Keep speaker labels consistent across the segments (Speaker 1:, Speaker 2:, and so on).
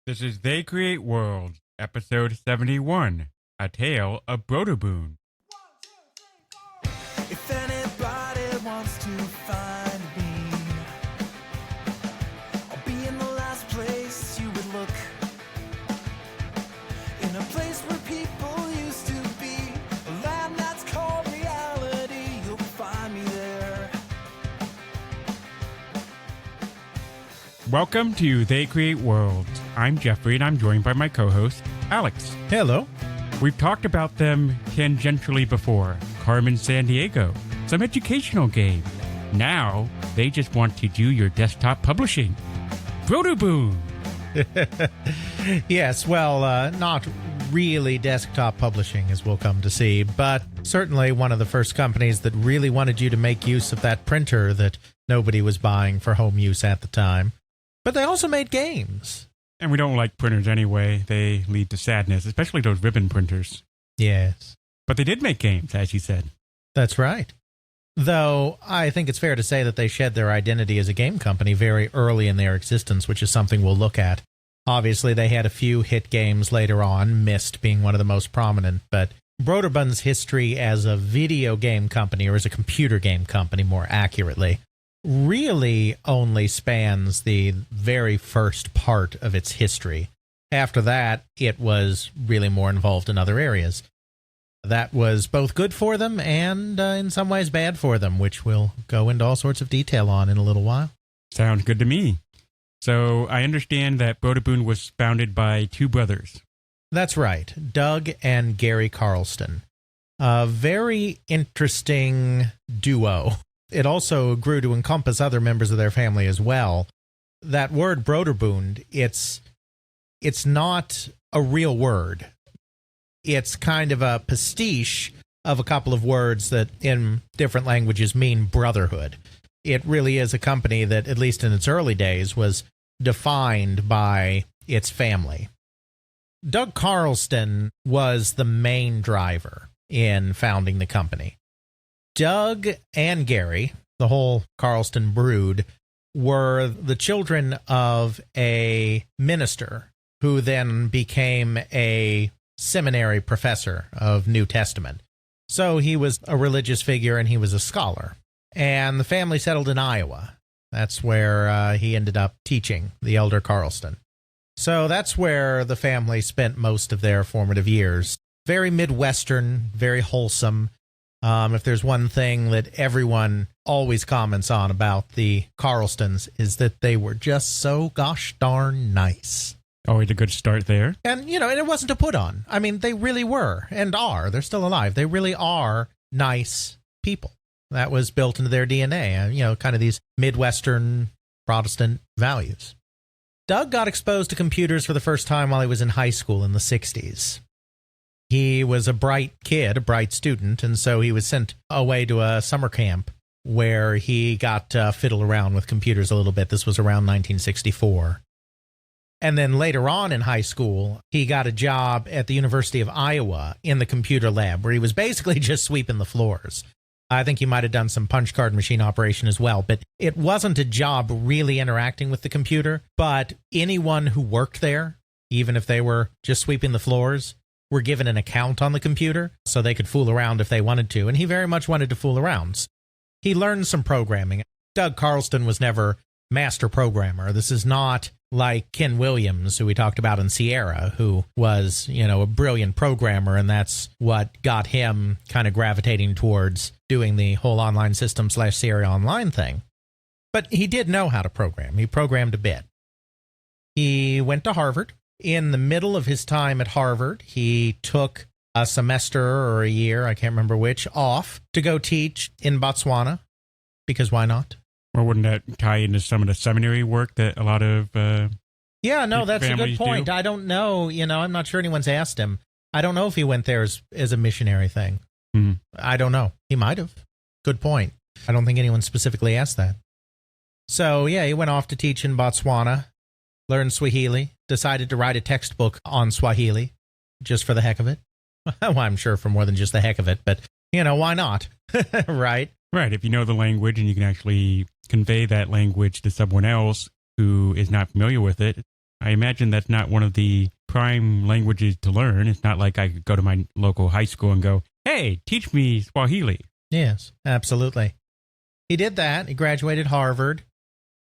Speaker 1: This is They Create Worlds, episode 71, A Tale of Brøderbund.
Speaker 2: If anybody wants to find me, I'll be in the last place you would look. In a place where people used to be, a land that's called reality. You'll find me there.
Speaker 1: Welcome to They Create Worlds. I'm Jeffrey, and I'm joined by my co-host, Alex.
Speaker 3: Hello.
Speaker 1: We've talked about them tangentially before. Carmen Sandiego, some educational game. Now, they just want to do your desktop publishing. Brøderbund!
Speaker 3: Yes, well, not really desktop publishing, as we'll come to see, but certainly one of the first companies that really wanted you to make use of that printer that nobody was buying for home use at the time. But they also made games.
Speaker 1: And we don't like printers anyway. They lead to sadness, especially those ribbon printers.
Speaker 3: Yes.
Speaker 1: But they did make games, as you said.
Speaker 3: That's right. Though, I think it's fair to say that they shed their identity as a game company very early in their existence, which is something we'll look at. Obviously, they had a few hit games later on, Myst being one of the most prominent, but Brøderbund's history as a video game company, or as a computer game company more accurately, really only spans the very first part of its history. After that, it was really more involved in other areas. That was both good for them and in some ways bad for them, which we'll go into all sorts of detail on in a little while.
Speaker 1: Sounds good to me. So I understand that Brøderbund was founded by two brothers.
Speaker 3: That's right, Doug and Gary Carlston. A very interesting duo. It also grew to encompass other members of their family as well. That word Brøderbund, it's not a real word. It's kind of a pastiche of a couple of words that in different languages mean brotherhood. It really is a company that, at least in its early days, was defined by its family. Doug Carlston was the main driver in founding the company. Doug and Gary, the whole Carlston brood, were the children of a minister who then became a seminary professor of New Testament. So he was a religious figure and he was a scholar. And the family settled in Iowa. That's where he ended up teaching, the elder Carlston. So that's where the family spent most of their formative years. Very Midwestern, very wholesome. If there's one thing that everyone always comments on about the Carlstons is that they were just so gosh darn nice.
Speaker 1: Always a good start there.
Speaker 3: And, and it wasn't a put on. I mean, they really were and are. They're still alive. They really are nice people. That was built into their DNA, kind of these Midwestern Protestant values. Doug got exposed to computers for the first time while he was in high school in the 60s. He was a bright kid, a bright student, and so he was sent away to a summer camp where he got to fiddle around with computers a little bit. This was around 1964. And then later on in high school, he got a job at the University of Iowa in the computer lab, where he was basically just sweeping the floors. I think he might have done some punch card machine operation as well, but it wasn't a job really interacting with the computer. But anyone who worked there, even if they were just sweeping the floors, were given an account on the computer so they could fool around if they wanted to, and he very much wanted to fool around. He learned some programming. Doug Carlston was never master programmer. This is not like Ken Williams, who we talked about in Sierra, who was, a brilliant programmer, and that's what got him kind of gravitating towards doing the whole online system / Sierra Online thing. But he did know how to program. He programmed a bit. He went to Harvard. In the middle of his time at Harvard, he took a semester or a year, I can't remember which, off to go teach in Botswana, because why not?
Speaker 1: Or wouldn't that tie into some of the seminary work that a lot of
Speaker 3: Yeah, no, that's a good point.
Speaker 1: do?
Speaker 3: I don't know. I'm not sure anyone's asked him. I don't know if he went there as a missionary thing.
Speaker 1: Mm-hmm.
Speaker 3: I don't know. He might have. Good point. I don't think anyone specifically asked that. So, yeah, he went off to teach in Botswana, learned Swahili, decided to write a textbook on Swahili, just for the heck of it. Well, I'm sure for more than just the heck of it, but, why not? Right?
Speaker 1: Right, if you know the language and you can actually convey that language to someone else who is not familiar with it, I imagine that's not one of the prime languages to learn. It's not like I could go to my local high school and go, hey, teach me Swahili.
Speaker 3: Yes, absolutely. He did that. He graduated Harvard,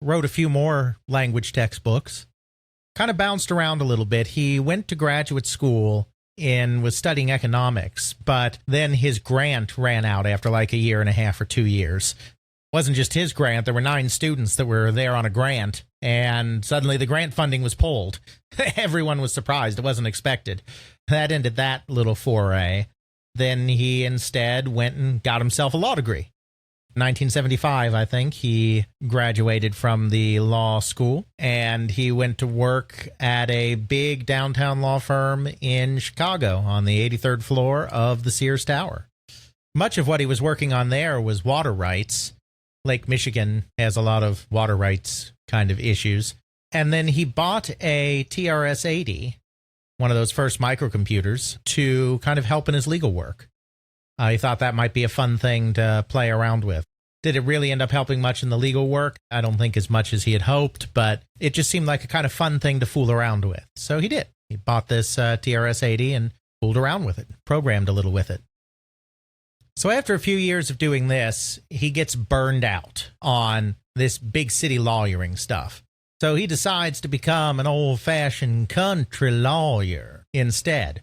Speaker 3: wrote a few more language textbooks, kind of bounced around a little bit. He went to graduate school and was studying economics, but then his grant ran out after like a year and a half or 2 years. It wasn't just his grant. There were 9 students that were there on a grant, and suddenly the grant funding was pulled. Everyone was surprised. It wasn't expected. That ended that little foray. Then he instead went and got himself a law degree. 1975, I think, he graduated from the law school, and he went to work at a big downtown law firm in Chicago on the 83rd floor of the Sears Tower. Much of what he was working on there was water rights. Lake Michigan has a lot of water rights kind of issues. And then he bought a TRS-80, one of those first microcomputers, to kind of help in his legal work. He thought that might be a fun thing to play around with. Did it really end up helping much in the legal work? I don't think as much as he had hoped, but it just seemed like a kind of fun thing to fool around with. So he did. He bought this TRS-80 and fooled around with it, programmed a little with it. So after a few years of doing this, he gets burned out on this big city lawyering stuff. So he decides to become an old-fashioned country lawyer instead.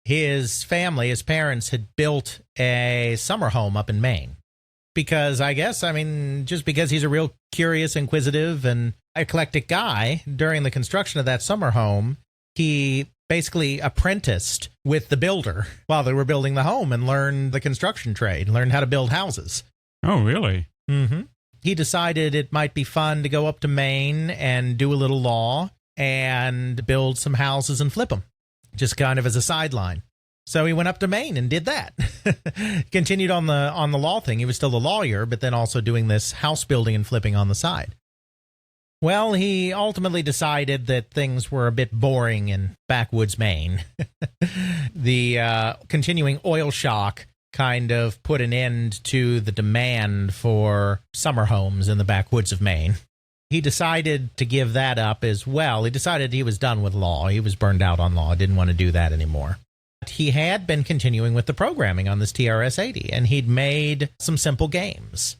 Speaker 3: His family, his parents, had built a summer home up in Maine. Because just because he's a real curious, inquisitive, and eclectic guy, during the construction of that summer home, he basically apprenticed with the builder while they were building the home and learned the construction trade, learned how to build houses.
Speaker 1: Oh, really?
Speaker 3: Mm-hmm. He decided it might be fun to go up to Maine and do a little law and build some houses and flip them, just kind of as a sideline. So he went up to Maine and did that. Continued on the law thing. He was still a lawyer, but then also doing this house building and flipping on the side. Well, he ultimately decided that things were a bit boring in backwoods Maine. The continuing oil shock kind of put an end to the demand for summer homes in the backwoods of Maine. He decided to give that up as well. He decided he was done with law. He was burned out on law. Didn't want to do that anymore. He had been continuing with the programming on this TRS-80, and he'd made some simple games.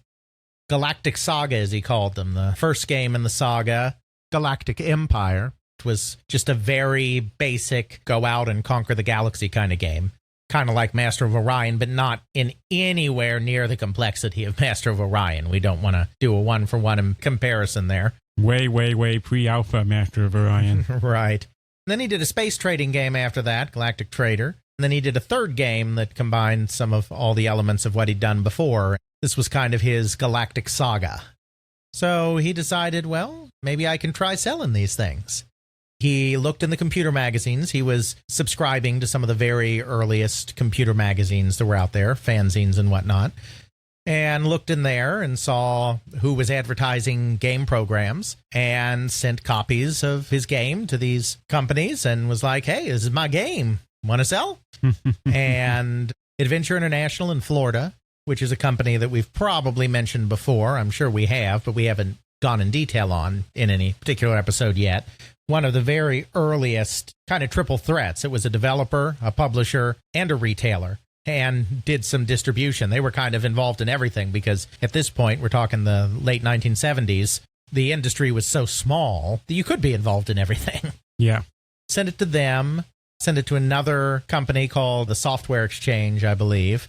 Speaker 3: Galactic Saga, as he called them. The first game in the saga, Galactic Empire, was just a very basic go out and conquer the galaxy kind of game. Kind of like Master of Orion, but not in anywhere near the complexity of Master of Orion. We don't want to do a one-for-one comparison there.
Speaker 1: Way, way, way pre-alpha Master of Orion.
Speaker 3: Right. Then he did a space trading game after that, Galactic Trader. And then he did a third game that combined some of all the elements of what he'd done before. This was kind of his Galactic Saga. So he decided, well, maybe I can try selling these things. He looked in the computer magazines. He was subscribing to some of the very earliest computer magazines that were out there, fanzines and whatnot, and looked in there and saw who was advertising game programs and sent copies of his game to these companies and was like, hey, this is my game. Want to sell? And Adventure International in Florida, which is a company that we've probably mentioned before. I'm sure we have, but we haven't gone in detail on in any particular episode yet. One of the very earliest kind of triple threats. It was a developer, a publisher, and a retailer, and did some distribution. They were kind of involved in everything because at this point, we're talking the late 1970s, the industry was so small that you could be involved in everything.
Speaker 1: Yeah.
Speaker 3: Send it to them, send it to another company called the Software Exchange, I believe,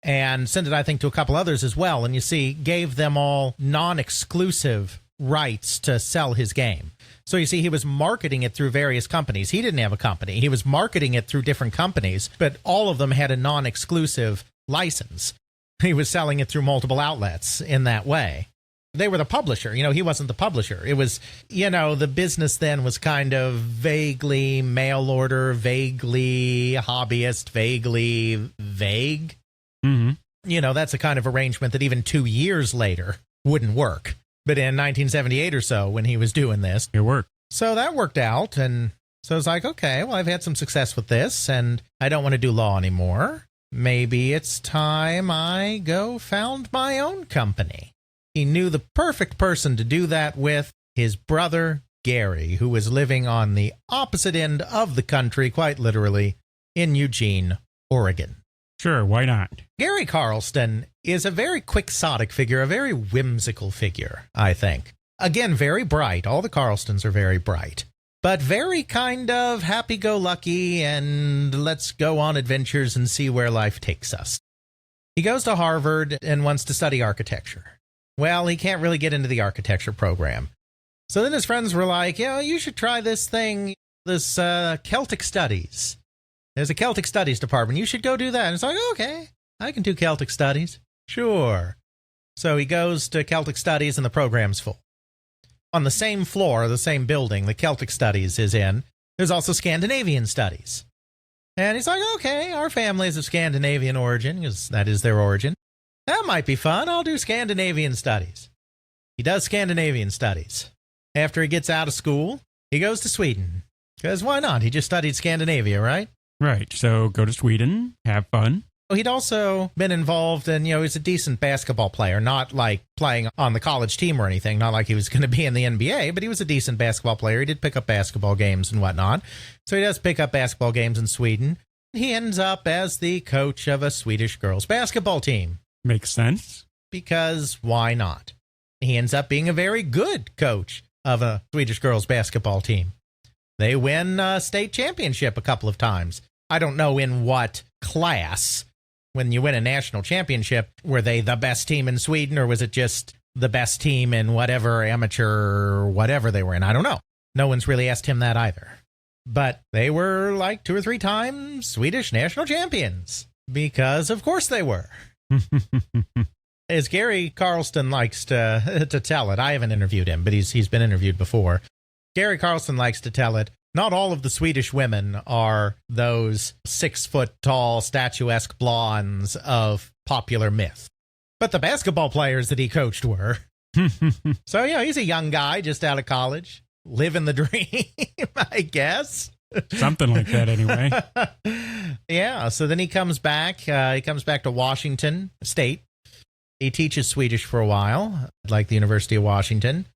Speaker 3: and send it, I think, to a couple others as well. And you see, gave them all non-exclusive rights to sell his game. So you see, he was marketing it through various companies. He didn't have a company. He was marketing it through different companies, but all of them had a non-exclusive license. He was selling it through multiple outlets in that way. They were the publisher. He wasn't the publisher. It was, the business then was kind of vaguely mail order, vaguely hobbyist, vaguely vague.
Speaker 1: Mm-hmm.
Speaker 3: That's a kind of arrangement that even 2 years later wouldn't work. But in 1978 or so, when he was doing this,
Speaker 1: it worked.
Speaker 3: So that worked out. And so it's like, okay, well, I've had some success with this, and I don't want to do law anymore. Maybe it's time I go found my own company. He knew the perfect person to do that with, his brother, Gary, who was living on the opposite end of the country, quite literally, in Eugene, Oregon.
Speaker 1: Sure, why not?
Speaker 3: Gary Carlston is a very quixotic figure, a very whimsical figure, I think. Again, very bright. All the Carlstons are very bright. But very kind of happy-go-lucky and let's go on adventures and see where life takes us. He goes to Harvard and wants to study architecture. Well, he can't really get into the architecture program. So then his friends were like, you should try this thing, this Celtic Studies. There's a Celtic Studies department. You should go do that. And it's like, okay, I can do Celtic Studies. Sure. So he goes to Celtic Studies and the program's full. On the same floor, the same building the Celtic Studies is in, there's also Scandinavian Studies. And he's like, okay, our family is of Scandinavian origin, because that is their origin. That might be fun. I'll do Scandinavian Studies. He does Scandinavian Studies. After he gets out of school, he goes to Sweden. Because why not? He just studied Scandinavia, right?
Speaker 1: Right, so go to Sweden, have fun.
Speaker 3: He'd also been involved in, he's a decent basketball player, not like playing on the college team or anything, not like he was going to be in the NBA, but he was a decent basketball player. He did pick up basketball games and whatnot. So he does pick up basketball games in Sweden. He ends up as the coach of a Swedish girls basketball team.
Speaker 1: Makes sense.
Speaker 3: Because why not? He ends up being a very good coach of a Swedish girls basketball team. They win a state championship a couple of times. I don't know in what class. When you win a national championship, were they the best team in Sweden, or was it just the best team in whatever amateur, whatever they were in? I don't know. No one's really asked him that either. But they were like 2 or 3 times Swedish national champions. Because of course they were. As Gary Carlston likes to tell it, I haven't interviewed him, but he's been interviewed before. Gary Carlston likes to tell it, not all of the Swedish women are those 6-foot-tall, statuesque blondes of popular myth. But the basketball players that he coached were. So, he's a young guy just out of college. Living the dream, I guess.
Speaker 1: Something like that, anyway.
Speaker 3: Yeah, so then he comes back. He comes back to Washington State. He teaches Swedish for a while, like the University of Washington.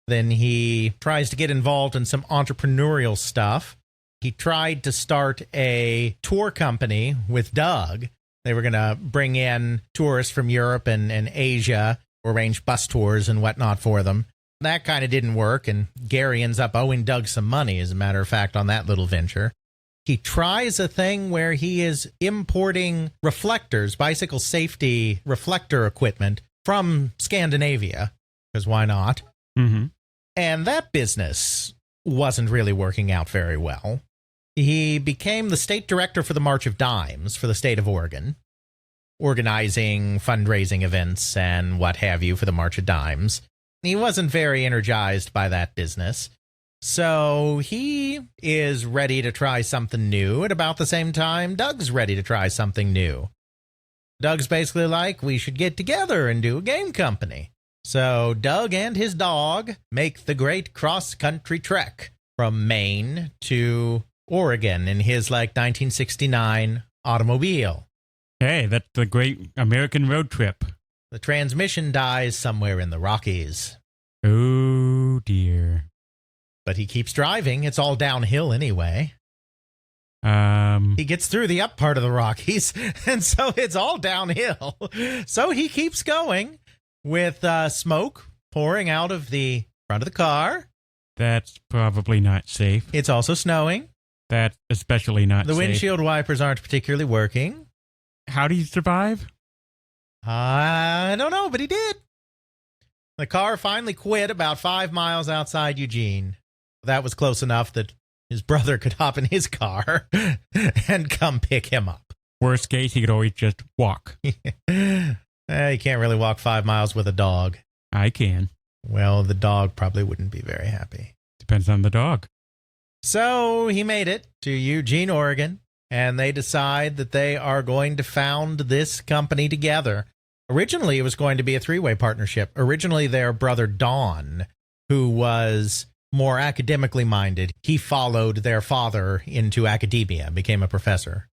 Speaker 3: Then he tries to get involved in some entrepreneurial stuff. He tried to start a tour company with Doug. They were going to bring in tourists from Europe and Asia, arrange bus tours and whatnot for them. That kind of didn't work, and Gary ends up owing Doug some money, as a matter of fact, on that little venture. He tries a thing where he is importing reflectors, bicycle safety reflector equipment from Scandinavia, because why not?
Speaker 1: Mm-hmm.
Speaker 3: And that business wasn't really working out very well. He became the state director for the March of Dimes for the state of Oregon, organizing fundraising events and what have you for the March of Dimes. He wasn't very energized by that business. So he is ready to try something new. At about the same time, Doug's ready to try something new. Doug's basically like, we should get together and do a game company. So Doug and his dog make the great cross-country trek from Maine to Oregon in his, 1969 automobile.
Speaker 1: Hey, that's the great American road trip.
Speaker 3: The transmission dies somewhere in the Rockies.
Speaker 1: Oh, dear.
Speaker 3: But he keeps driving. It's all downhill anyway. He gets through the up part of the Rockies, and so it's all downhill. So he keeps going. With smoke pouring out of the front of the car.
Speaker 1: That's probably not safe.
Speaker 3: It's also snowing.
Speaker 1: That's especially not
Speaker 3: The
Speaker 1: safe.
Speaker 3: windshield wipers aren't particularly working.
Speaker 1: How do you survive?
Speaker 3: I don't know, but he did. The car finally quit about 5 miles outside Eugene. That was close enough that his brother could hop in his car and come pick him up.
Speaker 1: Worst case, he could always just walk.
Speaker 3: You can't really walk 5 miles with a dog.
Speaker 1: I can.
Speaker 3: Well, the dog probably wouldn't be very happy.
Speaker 1: Depends on the dog.
Speaker 3: So he made it to Eugene, Oregon, and they decide that they are going to found this company together. Originally, it was going to be a 3-way partnership. Originally, their brother Don, who was more academically minded, he followed their father into academia, became a professor.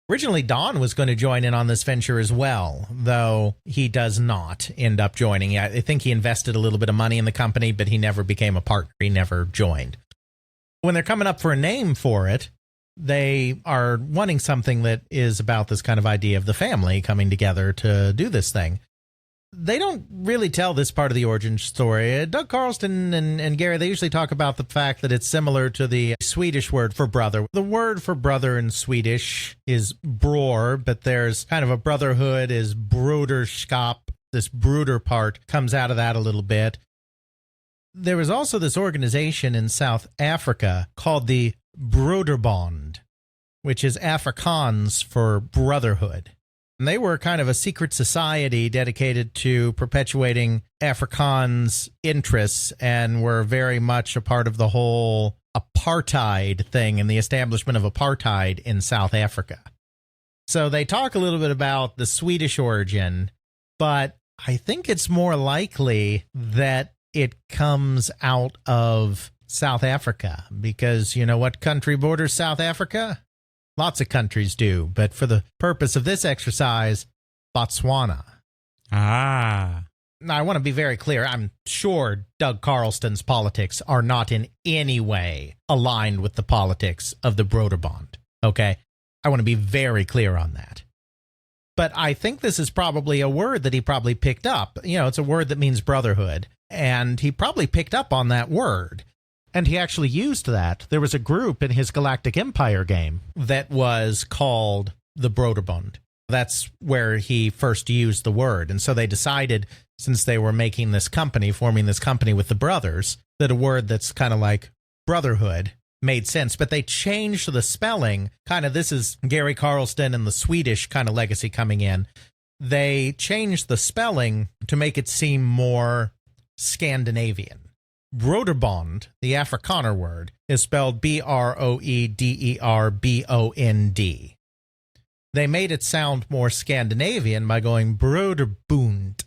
Speaker 3: Originally, Don was going to join in on this venture as well, though he does not end up joining. I think he invested a little bit of money in the company, but he never became a partner. He never joined. When they're coming up for a name for it, they are wanting something that is about this kind of idea of the family coming together to do this thing. They don't really tell this part of the origin story. Doug Carlston and Gary, they usually talk about the fact that it's similar to the Swedish word for brother. The word for brother in Swedish is bror, but there's kind of a brotherhood is broderskap. This brooder part comes out of that a little bit. There was also this organization in South Africa called the Brøderbund, which is Afrikaans for brotherhood. And they were kind of a secret society dedicated to perpetuating Afrikaans interests and were very much a part of the whole apartheid thing and the establishment of apartheid in South Africa. So they talk a little bit about the Swedish origin, but I think it's more likely that it comes out of South Africa because, you know, what country borders South Africa? Lots of countries do, but for the purpose of this exercise, Botswana.
Speaker 1: Ah.
Speaker 3: Now, I want to be very clear. I'm sure Doug Carlston's politics are not in any way aligned with the politics of the Brøderbund, okay? I want to be very clear on that. But I think this is probably a word that he probably picked up. You know, it's a word that means brotherhood, and he probably picked up on that word. And he actually used that. There was a group in his Galactic Empire game that was called the Brøderbund. That's where he first used the word. And so they decided, since they were making this company, forming this company with the brothers, that a word that's kind of like brotherhood made sense. But they changed the spelling. Kind of, this is Gary Carlston and the Swedish kind of legacy coming in. They changed the spelling to make it seem more Scandinavian. Brøderbund, the Afrikaner word, is spelled Broederbond. They made it sound more Scandinavian by going Brøderbund,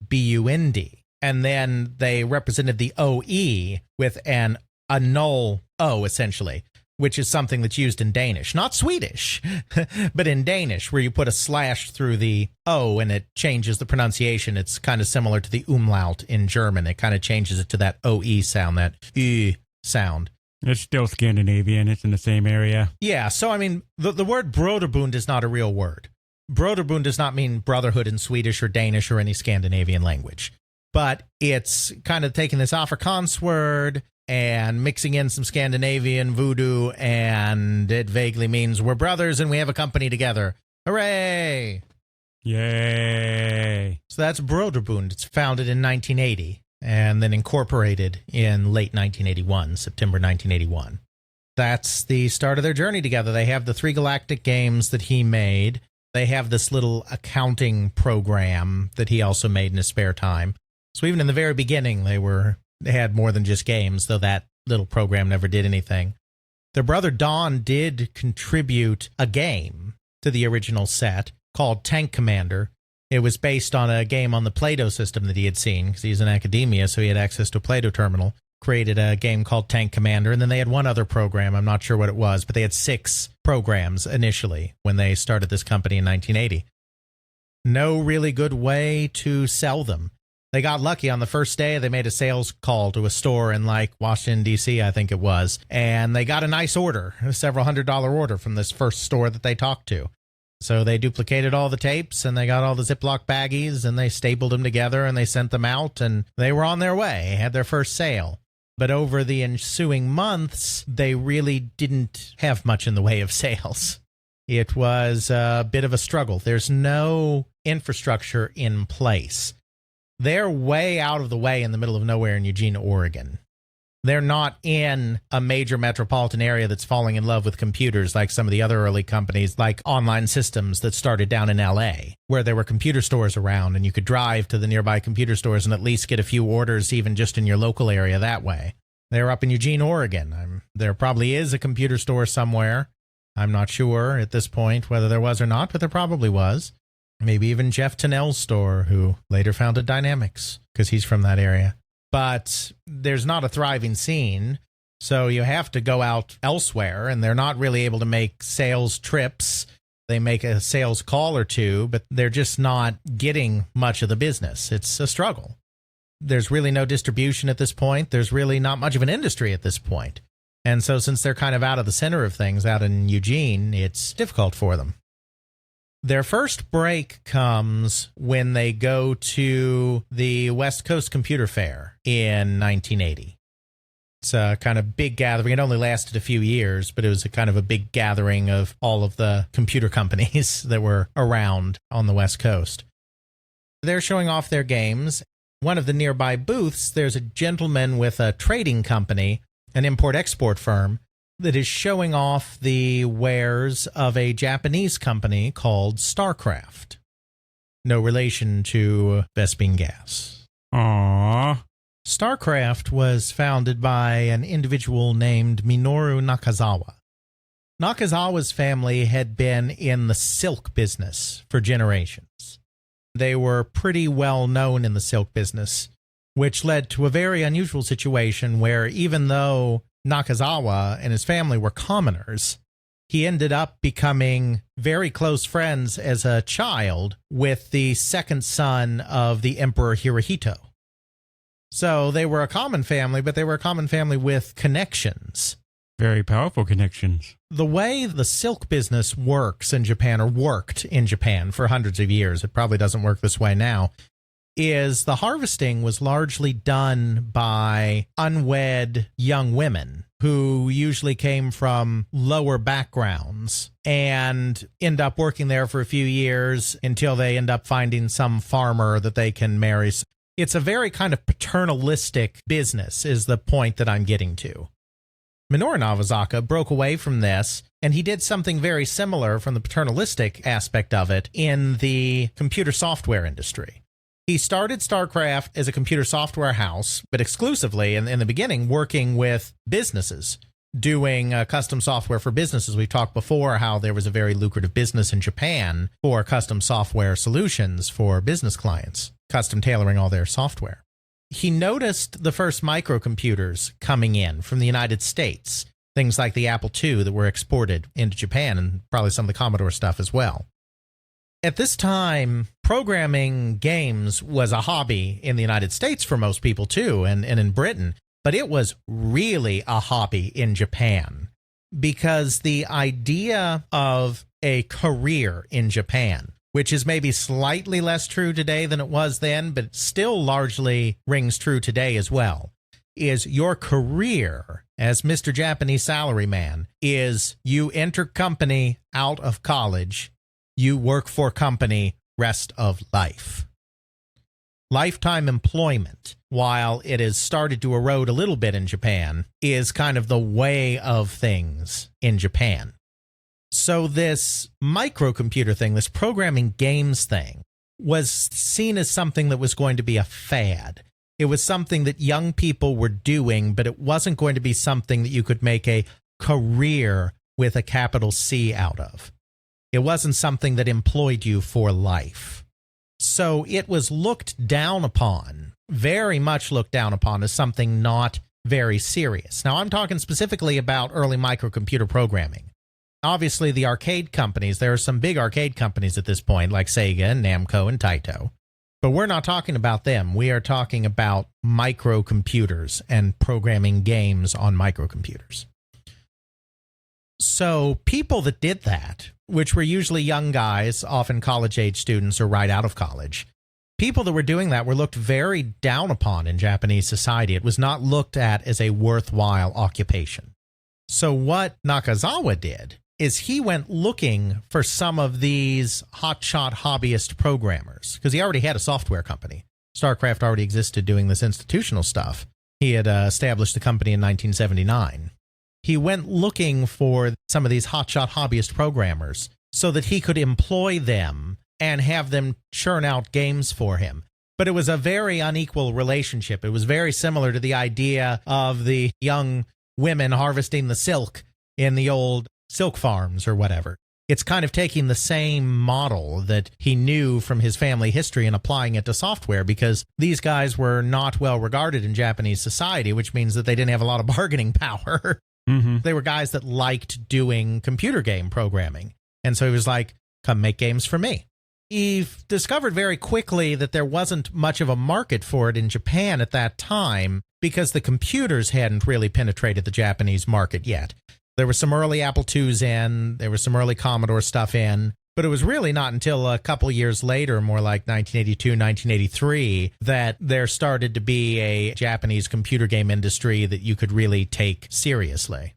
Speaker 3: Bund. And then they represented the OE with a null O, essentially, which is something that's used in Danish. Not Swedish, but in Danish, where you put a slash through the O and it changes the pronunciation. It's kind of similar to the umlaut in German. It kind of changes it to that OE sound, that Ü sound.
Speaker 1: It's still Scandinavian. It's in the same area.
Speaker 3: Yeah, so I mean, the word Brøderbund is not a real word. Brøderbund does not mean brotherhood in Swedish or Danish or any Scandinavian language. But it's kind of taking this Afrikaans word and mixing in some Scandinavian voodoo, and it vaguely means we're brothers and we have a company together. Hooray!
Speaker 1: Yay!
Speaker 3: So that's Brøderbund. It's founded in 1980 and then incorporated in late 1981, September 1981. That's the start of their journey together. They have the 3 Galactic games that he made. They have this little accounting program that he also made in his spare time. So even in the very beginning, they had more than just games, though that little program never did anything. Their brother Don did contribute a game to the original set called Tank Commander. It was based on a game on the Play-Doh system that he had seen, because he's in academia, so he had access to a Play-Doh terminal. Created a game called Tank Commander, and then they had one other program. I'm not sure what it was, but they had 6 programs initially when they started this company in 1980. No really good way to sell them. They got lucky on the first day. They made a sales call to a store in like Washington, D.C., I think it was. And they got a nice order, a several $100 order from this first store that they talked to. So they duplicated all the tapes and they got all the Ziploc baggies and they stapled them together and they sent them out and they were on their way, had their first sale. But over the ensuing months, they really didn't have much in the way of sales. It was a bit of a struggle. There's no infrastructure in place. They're way out of the way in the middle of nowhere in Eugene, Oregon. They're not in a major metropolitan area that's falling in love with computers like some of the other early companies, like Online Systems that started down in L.A., where there were computer stores around and you could drive to the nearby computer stores and at least get a few orders even just in your local area that way. They're up in Eugene, Oregon. There probably is a computer store somewhere. I'm not sure at this point whether there was or not, but there probably was. Maybe even Jeff Tennell's store, who later founded Dynamics, because he's from that area. But there's not a thriving scene, so you have to go out elsewhere, and they're not really able to make sales trips. They make a sales call or two, but they're just not getting much of the business. It's a struggle. There's really no distribution at this point. There's really not much of an industry at this point. And so since they're kind of out of the center of things out in Eugene, it's difficult for them. Their first break comes when they go to the West Coast Computer Fair in 1980. It's a kind of big gathering. It only lasted a few years, but it was a kind of a big gathering of all of the computer companies that were around on the West Coast. They're showing off their games. One of the nearby booths, there's a gentleman with a trading company, an import-export firm, that is showing off the wares of a Japanese company called StarCraft. No relation to Vespine gas.
Speaker 1: Aww.
Speaker 3: StarCraft was founded by an individual named Minoru Nakazawa. Nakazawa's family had been in the silk business for generations. They were pretty well known in the silk business, which led to a very unusual situation where even though Nakazawa and his family were commoners, he ended up becoming very close friends as a child with the second son of the Emperor Hirohito. So they were a common family, but they were a common family with connections.
Speaker 1: Very powerful connections.
Speaker 3: The way the silk business works in Japan, or worked in Japan for hundreds of years, it probably doesn't work this way now, is the harvesting was largely done by unwed young women who usually came from lower backgrounds and end up working there for a few years until they end up finding some farmer that they can marry. It's a very kind of paternalistic business is the point that I'm getting to. Minoru Nobazaka broke away from this, and he did something very similar from the paternalistic aspect of it in the computer software industry. He started StarCraft as a computer software house, but exclusively in the beginning working with businesses, doing custom software for businesses. We've talked before how there was a very lucrative business in Japan for custom software solutions for business clients, custom tailoring all their software. He noticed the first microcomputers coming in from the United States, things like the Apple II that were exported into Japan, and probably some of the Commodore stuff as well. At this time, programming games was a hobby in the United States for most people too, and in Britain, but it was really a hobby in Japan because the idea of a career in Japan, which is maybe slightly less true today than it was then, but still largely rings true today as well, is your career as Mr. Japanese Salaryman is you enter company out of college, you work for company rest of life. Lifetime employment, while it has started to erode a little bit in Japan, is kind of the way of things in Japan. So this microcomputer thing, this programming games thing, was seen as something that was going to be a fad. It was something that young people were doing, but it wasn't going to be something that you could make a career with a capital C out of. It wasn't something that employed you for life. So it was looked down upon, very much looked down upon, as something not very serious. Now, I'm talking specifically about early microcomputer programming. Obviously, the arcade companies, there are some big arcade companies at this point, like Sega and Namco and Taito. But we're not talking about them. We are talking about microcomputers and programming games on microcomputers. So people that did that, which were usually young guys, often college-age students or right out of college, people that were doing that were looked very down upon in Japanese society. It was not looked at as a worthwhile occupation. So what Nakazawa did is he went looking for some of these hotshot hobbyist programmers, because he already had a software company. StarCraft already existed doing this institutional stuff. He had established the company in 1979. He went looking for some of these hotshot hobbyist programmers so that he could employ them and have them churn out games for him. But it was a very unequal relationship. It was very similar to the idea of the young women harvesting the silk in the old silk farms or whatever. It's kind of taking the same model that he knew from his family history and applying it to software, because these guys were not well regarded in Japanese society, which means that they didn't have a lot of bargaining power. Mm-hmm. They were guys that liked doing computer game programming. And so he was like, come make games for me. He discovered very quickly that there wasn't much of a market for it in Japan at that time because the computers hadn't really penetrated the Japanese market yet. There were some early Apple IIs in, there was some early Commodore stuff in, but it was really not until a couple years later, more like 1982, 1983, that there started to be a Japanese computer game industry that you could really take seriously.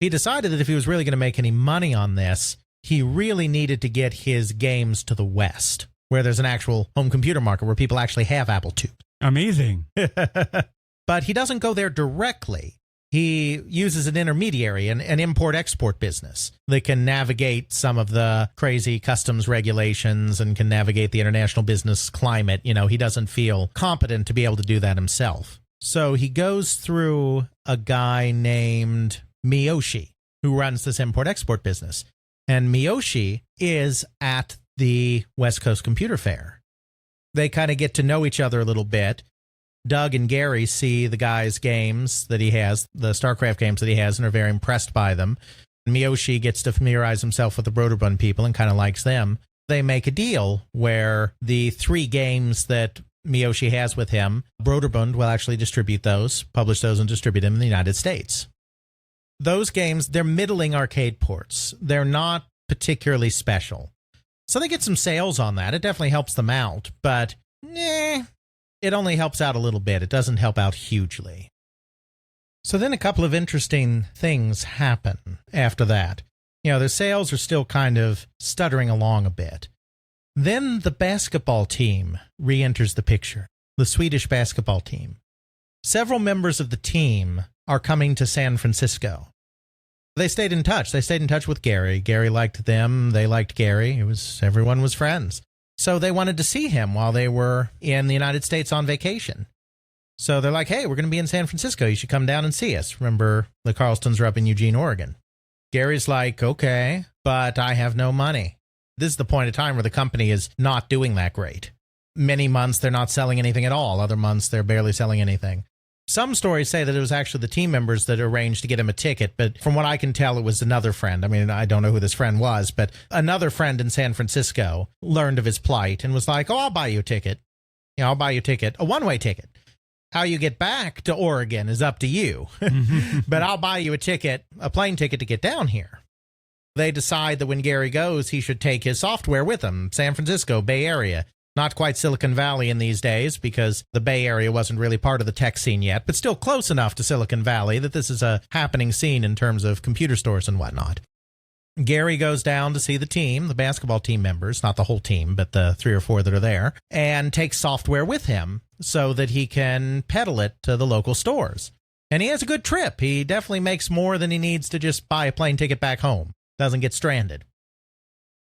Speaker 3: He decided that if he was really going to make any money on this, he really needed to get his games to the West, where there's an actual home computer market where people actually have Apple II.
Speaker 1: Amazing.
Speaker 3: But he doesn't go there directly. He uses an intermediary, an import-export business that can navigate some of the crazy customs regulations and can navigate the international business climate. You know, he doesn't feel competent to be able to do that himself. So he goes through a guy named Miyoshi, who runs this import-export business. And Miyoshi is at the West Coast Computer Fair. They kind of get to know each other a little bit. Doug and Gary see the guy's games that he has, the StarCraft games that he has, and are very impressed by them. Miyoshi gets to familiarize himself with the Brøderbund people and kind of likes them. They make a deal where the 3 games that Miyoshi has with him, Brøderbund will actually distribute those, publish those, and distribute them in the United States. Those games, they're middling arcade ports. They're not particularly special. So they get some sales on that. It definitely helps them out, but it only helps out a little bit. It doesn't help out hugely. So then a couple of interesting things happen after that. You know, their sales are still kind of stuttering along a bit. Then the basketball team re-enters the picture, the Swedish basketball team. Several members of the team are coming to San Francisco. They stayed in touch. They stayed in touch with Gary. Gary liked them. They liked Gary. Everyone was friends. So they wanted to see him while they were in the United States on vacation. So they're like, hey, we're going to be in San Francisco. You should come down and see us. Remember, the Carlstons are up in Eugene, Oregon. Gary's like, okay, but I have no money. This is the point of time where the company is not doing that great. Many months they're not selling anything at all. Other months they're barely selling anything. Some stories say that it was actually the team members that arranged to get him a ticket, but from what I can tell, it was another friend. I mean, I don't know who this friend was, but another friend in San Francisco learned of his plight and was like, oh, I'll buy you a ticket. You know, I'll buy you a ticket, a one-way ticket. How you get back to Oregon is up to you, but I'll buy you a ticket, a plane ticket to get down here. They decide that when Gary goes, he should take his software with him. San Francisco, Bay Area. Not quite Silicon Valley in these days because the Bay Area wasn't really part of the tech scene yet, but still close enough to Silicon Valley that this is a happening scene in terms of computer stores and whatnot. Gary goes down to see the team, the basketball team members, not the whole team, but the 3 or 4 that are there, and takes software with him so that he can peddle it to the local stores. And he has a good trip. He definitely makes more than he needs to just buy a plane ticket back home. Doesn't get stranded.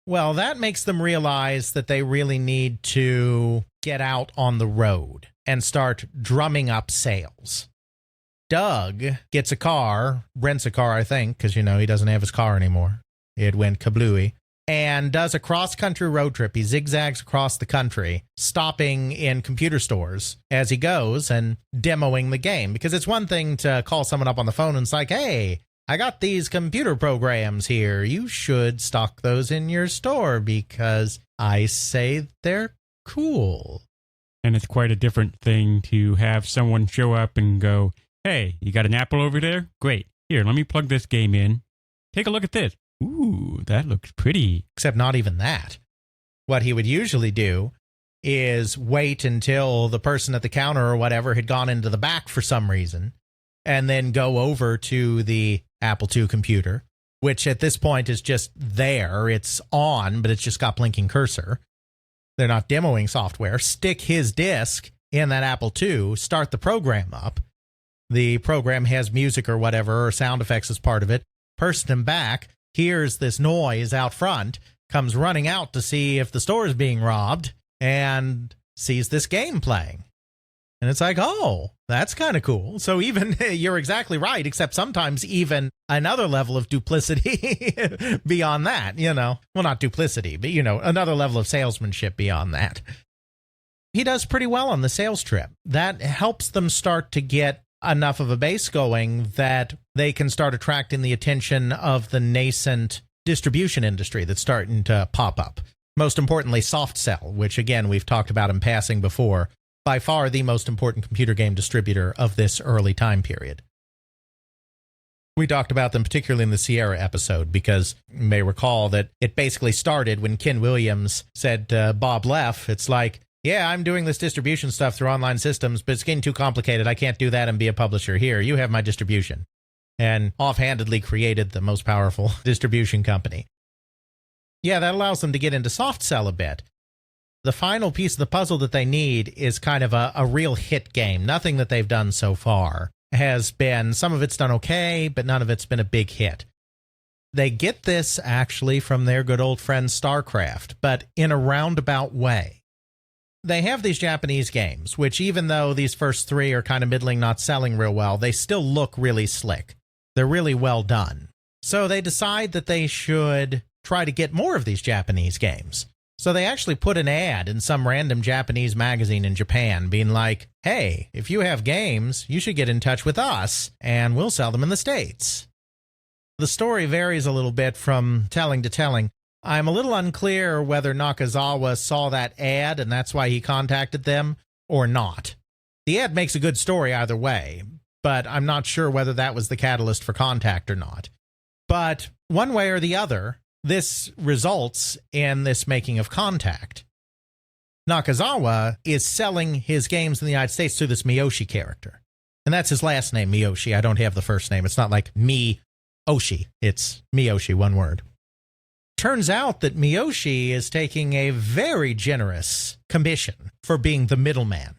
Speaker 3: Well, that makes them realize that they really need to get out on the road and start drumming up sales. Doug gets a car, rents a car, I think, because, you know, he doesn't have his car anymore. It went kablooey. And does a cross-country road trip. He zigzags across the country, stopping in computer stores as he goes and demoing the game. Because it's one thing to call someone up on the phone and it's like, hey, I got these computer programs here. You should stock those in your store because I say they're cool.
Speaker 1: And it's quite a different thing to have someone show up and go, hey, you got an Apple over there? Great. Here, let me plug this game in. Take a look at this. Ooh, that looks pretty.
Speaker 3: Except not even that. What he would usually do is wait until the person at the counter or whatever had gone into the back for some reason, and then go over to the Apple II computer, which at this point is just there. It's on, but it's just got blinking cursor. They're not demoing software. Stick his disk in that Apple II, start the program up. The program has music or whatever, or sound effects as part of it. Person in back hears this noise out front, comes running out to see if the store is being robbed, and sees this game playing. And it's like, oh, that's kind of cool. So even, you're exactly right, except sometimes even another level of duplicity beyond that, you know. Well, not duplicity, but, you know, another level of salesmanship beyond that. He does pretty well on the sales trip. That helps them start to get enough of a base going that they can start attracting the attention of the nascent distribution industry that's starting to pop up. Most importantly, soft sell, which again we've talked about in passing before, by far the most important computer game distributor of this early time period. We talked about them particularly in the Sierra episode because you may recall that it basically started when Ken Williams said to Bob Leff, it's like, yeah, I'm doing this distribution stuff through online systems, but it's getting too complicated. I can't do that and be a publisher. Here, you have my distribution. And offhandedly created the most powerful distribution company. Yeah, that allows them to get into soft sell a bit. The final piece of the puzzle that they need is kind of a real hit game. Nothing that they've done so far has been, some of it's done okay, but none of it's been a big hit. They get this actually from their good old friend StarCraft, but in a roundabout way. They have these Japanese games, which even though these first three are kind of middling, not selling real well, they still look really slick. They're really well done. So they decide that they should try to get more of these Japanese games. So they actually put an ad in some random Japanese magazine in Japan being like, hey, if you have games, you should get in touch with us and we'll sell them in the States. The story varies a little bit from telling to telling. I'm a little unclear whether Nakazawa saw that ad and that's why he contacted them or not. The ad makes a good story either way, but I'm not sure whether that was the catalyst for contact or not. But one way or the other, this results in this making of contact. Nakazawa is selling his games in the United States through this Miyoshi character. And that's his last name, Miyoshi. I don't have the first name. It's not like Mi-Oshi. It's Miyoshi, one word. Turns out that Miyoshi is taking a very generous commission for being the middleman.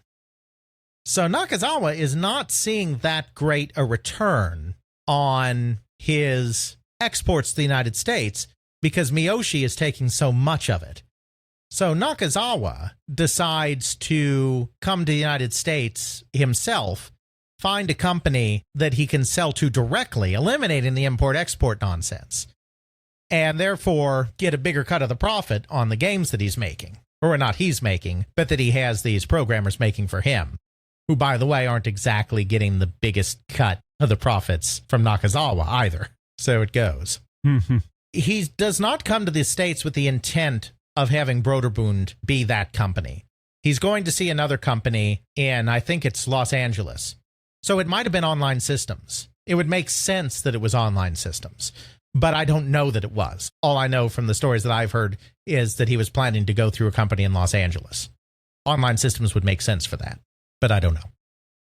Speaker 3: So Nakazawa is not seeing that great a return on his exports to the United States because Miyoshi is taking so much of it. So Nakazawa decides to come to the United States himself, find a company that he can sell to directly, eliminating the import-export nonsense, and therefore get a bigger cut of the profit on the games that he's making. Or not he's making, but that he has these programmers making for him, who, by the way, aren't exactly getting the biggest cut of the profits from Nakazawa either. So it goes. He does not come to the States with the intent of having Brøderbund be that company. He's going to see another company in, I think it's Los Angeles. So it might have been Online Systems. It would make sense that it was Online Systems, but I don't know that it was. All I know from the stories that I've heard is that he was planning to go through a company in Los Angeles. Online Systems would make sense for that, but I don't know.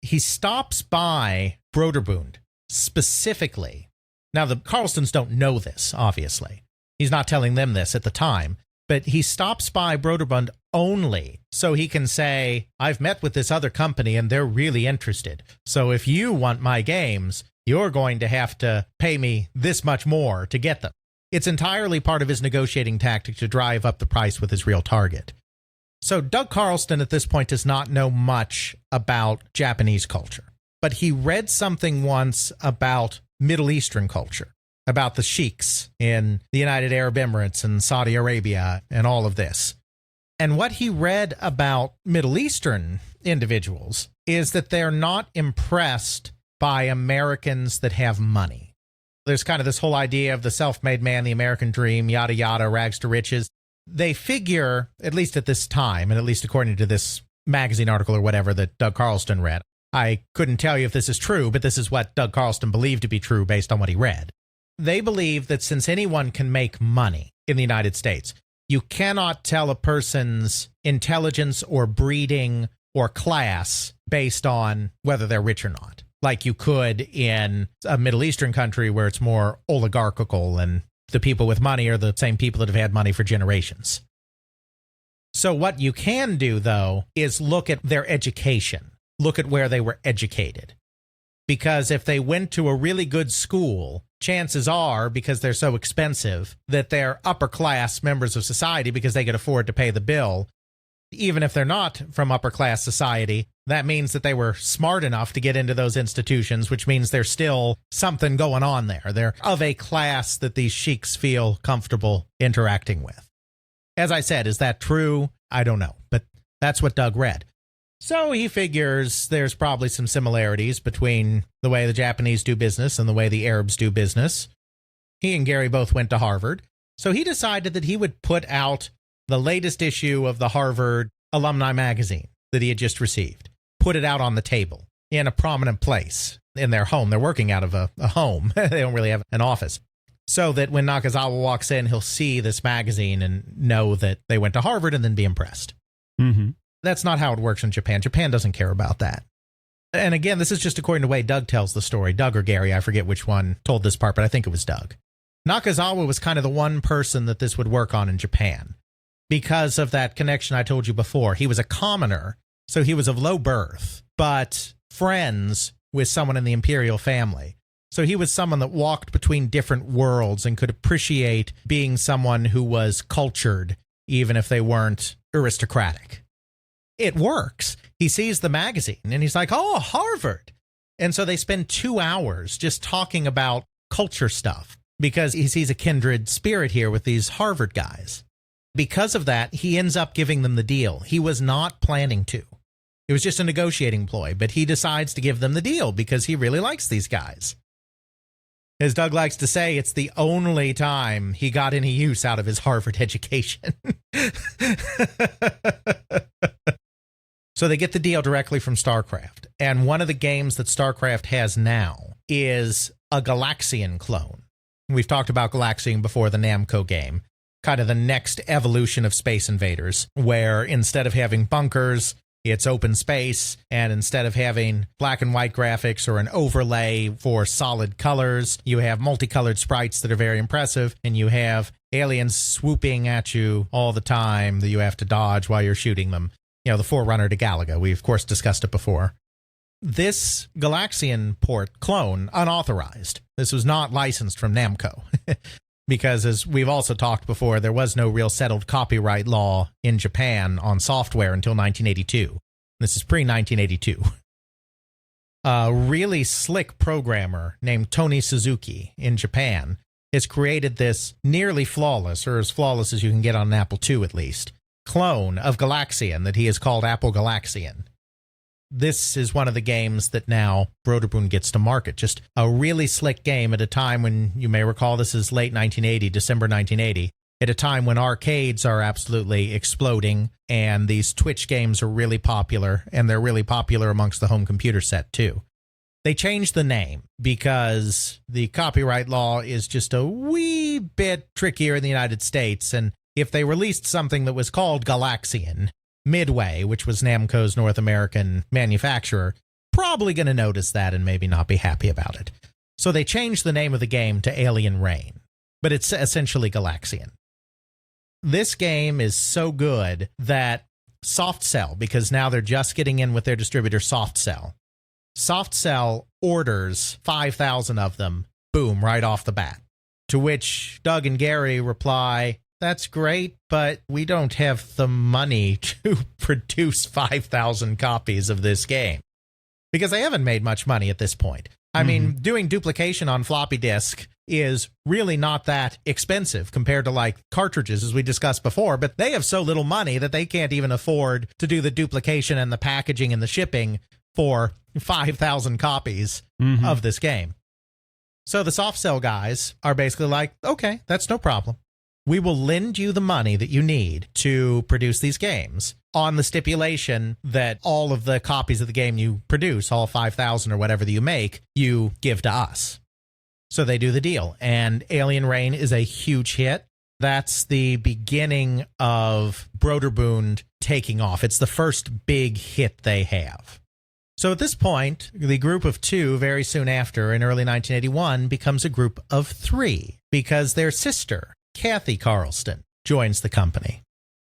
Speaker 3: He stops by Brøderbund specifically. Now, the Carlstons don't know this, obviously. He's not telling them this at the time, but he stops by Brøderbund only so he can say, I've met with this other company and they're really interested. So if you want my games, you're going to have to pay me this much more to get them. It's entirely part of his negotiating tactic to drive up the price with his real target. So Doug Carlston at this point does not know much about Japanese culture, but he read something once about Middle Eastern culture, about the sheiks in the United Arab Emirates and Saudi Arabia and all of this. And what he read about Middle Eastern individuals is that they're not impressed by Americans that have money. There's kind of this whole idea of the self-made man, the American dream, yada, yada, rags to riches. They figure, at least at this time, and at least according to this magazine article or whatever that Doug Carlston read, I couldn't tell you if this is true, but this is what Doug Carlston believed to be true based on what he read. They believe that since anyone can make money in the United States, you cannot tell a person's intelligence or breeding or class based on whether they're rich or not, like you could in a Middle Eastern country where it's more oligarchical and the people with money are the same people that have had money for generations. So what you can do, though, is look at their education. Look at where they were educated. Because if they went to a really good school, chances are, because they're so expensive, that they're upper class members of society because they could afford to pay the bill. Even if they're not from upper class society, that means that they were smart enough to get into those institutions, which means there's still something going on there. They're of a class that these sheiks feel comfortable interacting with. As I said, is that true? I don't know, but that's what Doug read. So he figures there's probably some similarities between the way the Japanese do business and the way the Arabs do business. He and Gary both went to Harvard. So he decided that he would put out the latest issue of the Harvard alumni magazine that he had just received, put it out on the table in a prominent place in their home. They're working out of a home. They don't really have an office. So that when Nakazawa walks in, he'll see this magazine and know that they went to Harvard and then be impressed.
Speaker 1: Mm-hmm.
Speaker 3: That's not how it works in Japan. Japan doesn't care about that. And again, this is just according to the way Doug tells the story. Doug or Gary, I forget which one told this part, but I think it was Doug. Nakazawa was kind of the one person that this would work on in Japan because of that connection I told you before. He was a commoner, so he was of low birth, but friends with someone in the imperial family. So he was someone that walked between different worlds and could appreciate being someone who was cultured, even if they weren't aristocratic. It works. He sees the magazine and he's like, oh, Harvard. And so they spend 2 hours just talking about culture stuff because he sees a kindred spirit here with these Harvard guys. Because of that, he ends up giving them the deal. He was not planning to. It was just a negotiating ploy, but he decides to give them the deal because he really likes these guys. As Doug likes to say, it's the only time he got any use out of his Harvard education. So they get the deal directly from StarCraft. And one of the games that StarCraft has now is a Galaxian clone. We've talked about Galaxian before, the Namco game. Kind of the next evolution of Space Invaders, where instead of having bunkers, it's open space, and instead of having black and white graphics or an overlay for solid colors, you have multicolored sprites that are very impressive, and you have aliens swooping at you all the time that you have to dodge while you're shooting them. You know, the forerunner to Galaga. We, of course, discussed it before. This Galaxian port clone, unauthorized. This was not licensed from Namco. Because, as we've also talked before, there was no real settled copyright law in Japan on software until 1982. This is pre-1982. A really slick programmer named Tony Suzuki in Japan has created this nearly flawless, or as flawless as you can get on an Apple II at least, clone of Galaxian that he has called Apple Galaxian. This is one of the games that now Brøderbund gets to market. Just a really slick game at a time when, you may recall, this is late 1980, December 1980, at a time when arcades are absolutely exploding and these Twitch games are really popular, and they're really popular amongst the home computer set too. They changed the name because the copyright law is just a wee bit trickier in the United States, and if they released something that was called Galaxian, Midway, which was Namco's North American manufacturer, probably going to notice that and maybe not be happy about it. So they changed the name of the game to Alien Reign, but it's essentially Galaxian. This game is so good that SoftCell, because now they're just getting in with their distributor SoftCell orders 5,000 of them, boom, right off the bat. To which Doug and Gary reply, that's great, but we don't have the money to produce 5,000 copies of this game. Because they haven't made much money at this point. I mean, doing duplication on floppy disk is really not that expensive compared to like cartridges, as we discussed before, but they have so little money that they can't even afford to do the duplication and the packaging and the shipping for 5,000 copies of this game. So the SoftCell guys are basically like, okay, that's no problem. We will lend you the money that you need to produce these games on the stipulation that all of the copies of the game you produce, all 5,000 or whatever that you make, you give to us. So they do the deal, and Alien Reign is a huge hit. That's the beginning of Brøderbund taking off. It's the first big hit they have. So at this point, the group of two, very soon after, in early 1981, becomes a group of three, because their sister, Kathy Carlston, joins the company.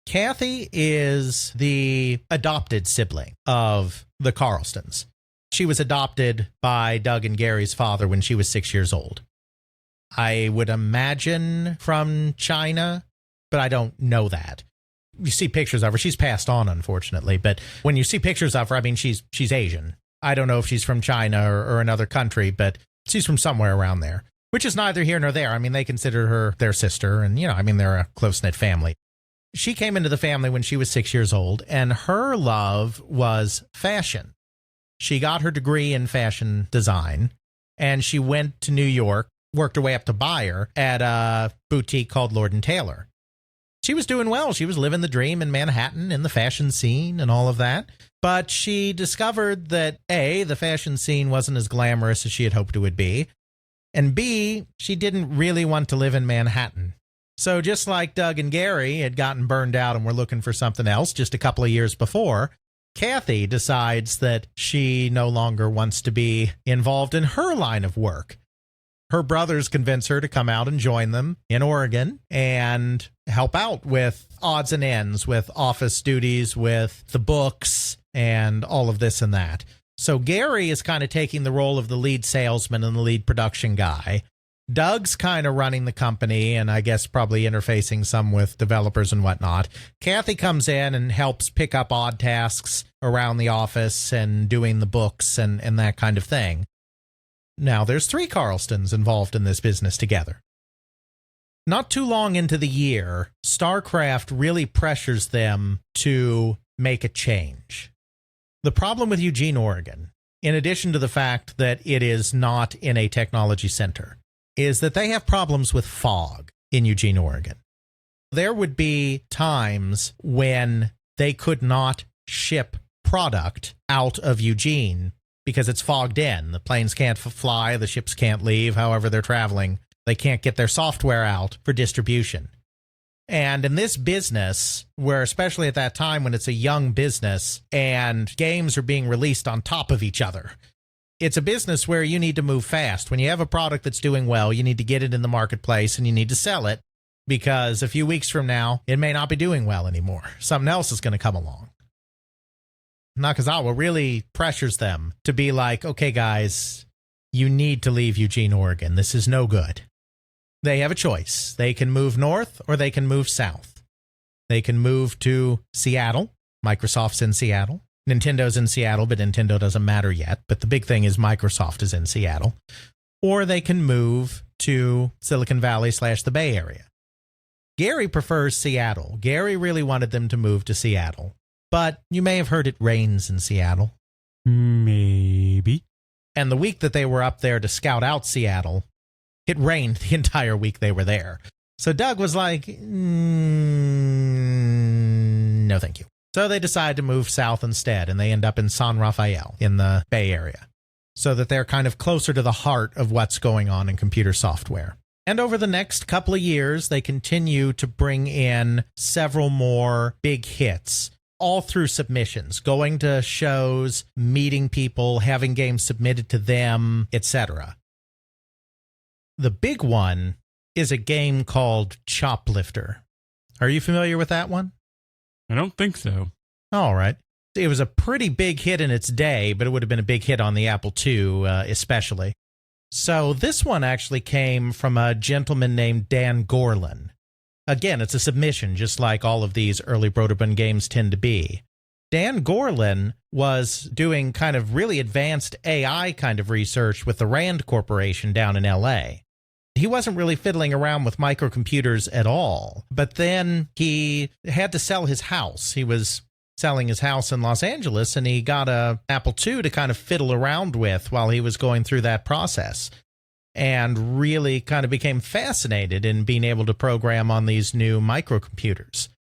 Speaker 3: Kathy is the adopted sibling of the Carlstons. She was adopted by Doug and Gary's father when she was 6 years old. I would imagine from China, but I don't know that. You see pictures of her. She's passed on, unfortunately, but when you see pictures of her, I mean, she's Asian. I don't know if she's from China or another country, but she's from somewhere around there. Which is neither here nor there. I mean, they consider her their sister, and, you know, I mean, they're a close-knit family. She came into the family when she was 6 years old, and her love was fashion. She got her degree in fashion design, and she went to New York worked her way up to buyer at a boutique called Lord & Taylor. She was doing well. She was living the dream in Manhattan in the fashion scene and all of that. But she discovered that A, the fashion scene wasn't as glamorous as she had hoped it would be. And B, she didn't really want to live in Manhattan. So just like Doug and Gary had gotten burned out and were looking for something else just a couple of years before, Kathy decides that she no longer wants to be involved in her line of work. Her brothers convince her to come out and join them in Oregon and help out with odds and ends, with office duties, with the books, and all of this and that. So Gary is kind of taking the role of the lead salesman and the lead production guy. Doug's kind of running the company and I guess probably interfacing some with developers and whatnot. Kathy comes in and helps pick up odd tasks around the office and doing the books and that kind of thing. Now, there's 3 Carlstons involved in this business together. Not too long into the year, StarCraft really pressures them to make a change. The problem with Eugene, Oregon, in addition to the fact that it is not in a technology center, is that they have problems with fog in Eugene, Oregon. There would be times when they could not ship product out of Eugene because it's fogged in. The planes can't fly, the ships can't leave, however they're traveling. They can't get their software out for distribution. And in this business, where especially at that time when it's a young business and games are being released on top of each other, it's a business where you need to move fast. When you have a product that's doing well, you need to get it in the marketplace and you need to sell it because a few weeks from now, it may not be doing well anymore. Something else is going to come along. Nakazawa really pressures them to be like, okay, guys, you need to leave Eugene, Oregon. This is no good. They have a choice. They can move north or they can move south. They can move to Seattle. Microsoft's in Seattle. Nintendo's in Seattle, but Nintendo doesn't matter yet. But the big thing is Microsoft is in Seattle. Or they can move to Silicon Valley / the Bay Area. Gary prefers Seattle. Gary really wanted them to move to Seattle. But you may have heard it rains in Seattle.
Speaker 1: Maybe.
Speaker 3: And the week that they were up there to scout out Seattle, it rained the entire week they were there. So Doug was like, no thank you. So they decided to move south instead, and they end up in San Rafael in the Bay Area, so that they're kind of closer to the heart of what's going on in computer software. And over the next couple of years, they continue to bring in several more big hits, all through submissions, going to shows, meeting people, having games submitted to them, etc. The big one is a game called Choplifter. Are you familiar with that one?
Speaker 1: I don't think so.
Speaker 3: All right. It was a pretty big hit in its day, but it would have been a big hit on the Apple II especially. So this one actually came from a gentleman named Dan Gorlin. Again, it's a submission, just like all of these early Brøderbund games tend to be. Dan Gorlin was doing kind of really advanced AI kind of research with the Rand Corporation down in LA. He wasn't really fiddling around with microcomputers at all, but then he had to sell his house. He was selling his house in Los Angeles, and he got a Apple II to kind of fiddle around with while he was going through that process, and really kind of became fascinated in being able to program on these new microcomputers,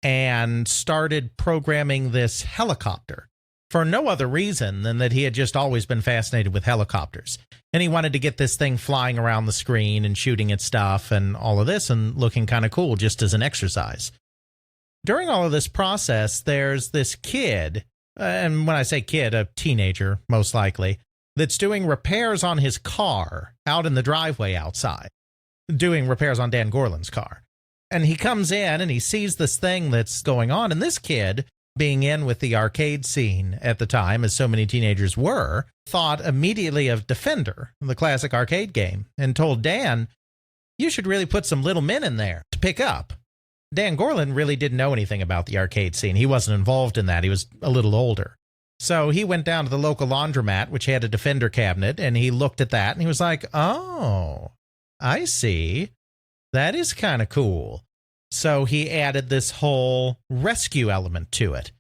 Speaker 3: and started programming this helicopter for no other reason than that he had just always been fascinated with helicopters. And he wanted to get this thing flying around the screen and shooting at stuff and all of this and looking kind of cool just as an exercise. During all of this process, there's this kid, and when I say kid, a teenager, most likely, that's doing repairs on his car out in the driveway outside, doing repairs on Dan Gorlin's car. And he comes in and he sees this thing that's going on, and this kid, being in with the arcade scene at the time, as so many teenagers were, thought immediately of Defender, the classic arcade game, and told Dan, you should really put some little men in there to pick up. Dan Gorlin really didn't know anything about the arcade scene. He wasn't involved in that. He was a little older. So he went down to the local laundromat, which had a Defender cabinet, and he looked at that, and he was like, oh, I see. That is kind of cool. So he added this whole rescue element to it.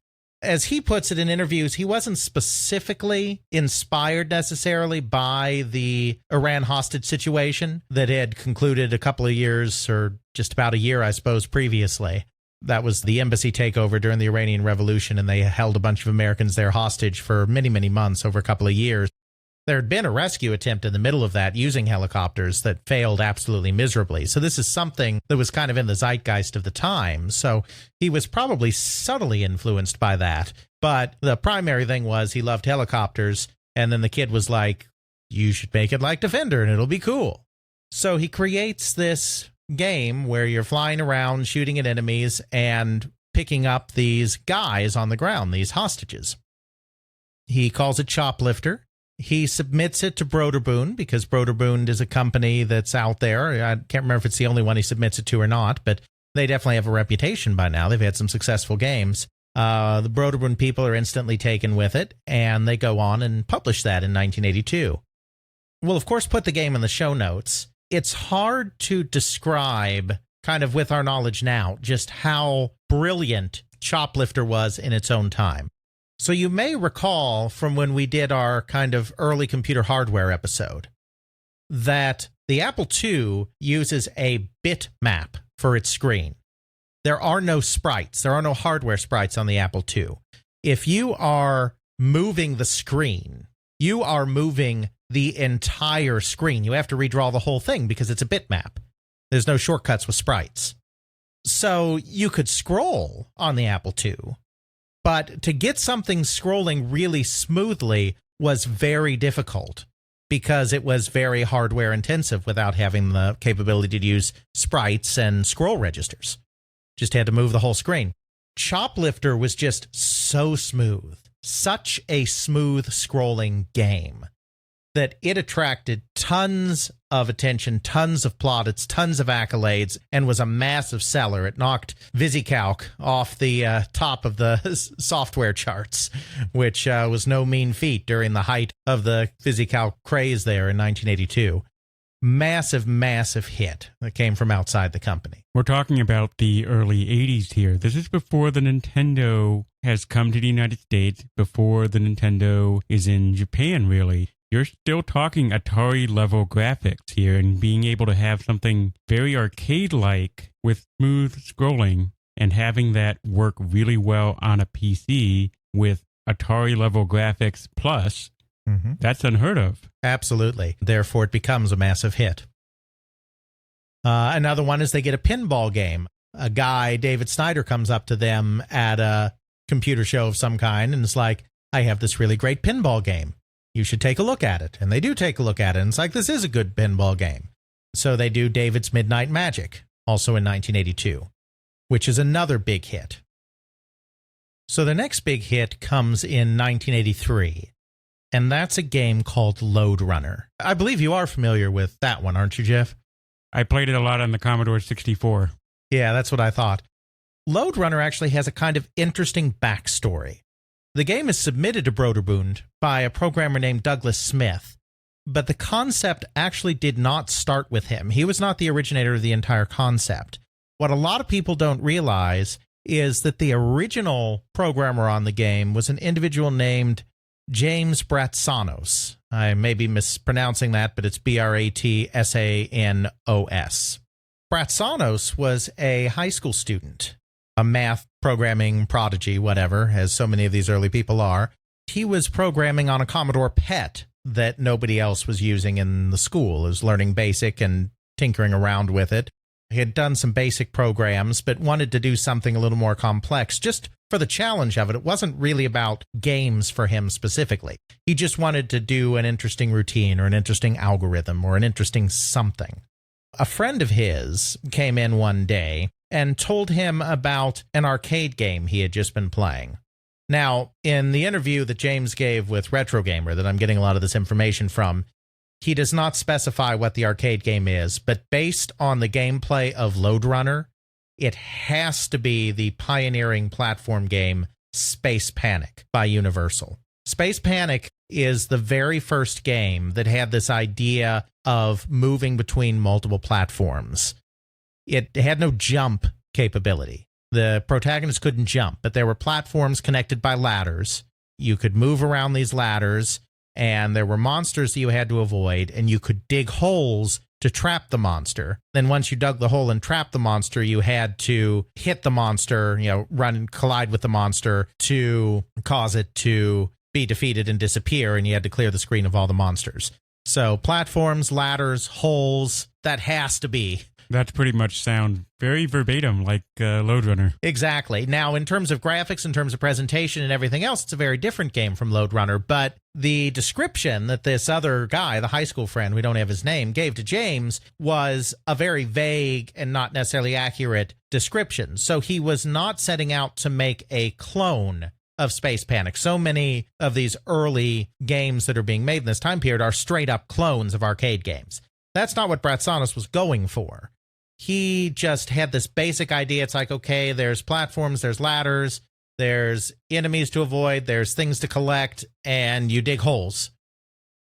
Speaker 3: As he puts it in interviews, he wasn't specifically inspired necessarily by the Iran hostage situation that had concluded a couple of years, or just about a year, I suppose, previously. That was the embassy takeover during the Iranian Revolution, and they held a bunch of Americans there hostage for many, many months, over a couple of years. There had been a rescue attempt in the middle of that using helicopters that failed absolutely miserably. So this is something that was kind of in the zeitgeist of the time. So he was probably subtly influenced by that. But the primary thing was he loved helicopters. And then the kid was like, you should make it like Defender and it'll be cool. So he creates this game where you're flying around, shooting at enemies, and picking up these guys on the ground, these hostages. He calls it Choplifter. He submits it to Brøderbund because Brøderbund is a company that's out there. I can't remember if it's the only one he submits it to or not, but they definitely have a reputation by now. They've had some successful games. The Brøderbund people are instantly taken with it, and they go on and publish that in 1982. We'll, of course, put the game in the show notes. It's hard to describe, kind of with our knowledge now, just how brilliant Choplifter was in its own time. So you may recall from when we did our kind of early computer hardware episode that the Apple II uses a bitmap for its screen. There are no sprites. There are no hardware sprites on the Apple II. If you are moving the screen, you are moving the entire screen. You have to redraw the whole thing because it's a bitmap. There's no shortcuts with sprites. So you could scroll on the Apple II, but to get something scrolling really smoothly was very difficult because it was very hardware intensive without having the capability to use sprites and scroll registers. Just had to move the whole screen. Choplifter was just so smooth, such a smooth scrolling game that it attracted tons of attention, tons of plaudits, tons of accolades, and was a massive seller. It knocked VisiCalc off the top of the software charts, which was no mean feat during the height of the VisiCalc craze there in 1982. Massive, massive hit that came from outside the company.
Speaker 1: We're talking about the early 80s here. This is before the Nintendo has come to the United States, before the Nintendo is in Japan, really. You're still talking Atari-level graphics here, and being able to have something very arcade-like with smooth scrolling and having that work really well on a PC with Atari-level graphics plus, that's unheard of.
Speaker 3: Absolutely. Therefore, it becomes a massive hit. Another one is they get a pinball game. A guy, David Snyder, comes up to them at a computer show of some kind and is like, I have this really great pinball game. You should take a look at it. And they do take a look at it. And it's like, this is a good pinball game. So they do David's Midnight Magic, also in 1982, which is another big hit. So the next big hit comes in 1983, and that's a game called Lode Runner. I believe you are familiar with that one, aren't you, Jeff?
Speaker 1: I played it a lot on the Commodore 64.
Speaker 3: Yeah, that's what I thought. Lode Runner actually has a kind of interesting backstory. The game is submitted to Brøderbund by a programmer named Douglas Smith, but the concept actually did not start with him. He was not the originator of the entire concept. What a lot of people don't realize is that the original programmer on the game was an individual named James Bratsanos. I may be mispronouncing that, but it's Bratsanos. Bratsanos was a high school student, a math programming prodigy, whatever, as so many of these early people are. He was programming on a Commodore PET that nobody else was using in the school. He was learning BASIC and tinkering around with it. He had done some basic programs, but wanted to do something a little more complex, just for the challenge of it. It wasn't really about games for him specifically. He just wanted to do an interesting routine or an interesting algorithm or an interesting something. A friend of his came in one day and told him about an arcade game he had just been playing. Now, in the interview that James gave with Retro Gamer, that I'm getting a lot of this information from, he does not specify what the arcade game is, but based on the gameplay of Lode Runner, it has to be the pioneering platform game Space Panic by Universal. Space Panic is the very first game that had this idea of moving between multiple platforms. It had no jump capability. The protagonist couldn't jump, but there were platforms connected by ladders. You could move around these ladders, and there were monsters that you had to avoid, and you could dig holes to trap the monster. Then once you dug the hole and trapped the monster, you had to hit the monster, run and collide with the monster to cause it to be defeated and disappear, and you had to clear the screen of all the monsters. So platforms, ladders, holes, that has to be.
Speaker 1: That's pretty much sound very verbatim like Lode Runner.
Speaker 3: Exactly. Now, in terms of graphics, in terms of presentation and everything else, it's a very different game from Lode Runner. But the description that this other guy, the high school friend, we don't have his name, gave to James was a very vague and not necessarily accurate description. So he was not setting out to make a clone of Space Panic. So many of these early games that are being made in this time period are straight up clones of arcade games. That's not what Bratsanos was going for. He just had this basic idea. It's like, okay, there's platforms, there's ladders, there's enemies to avoid, there's things to collect, and you dig holes.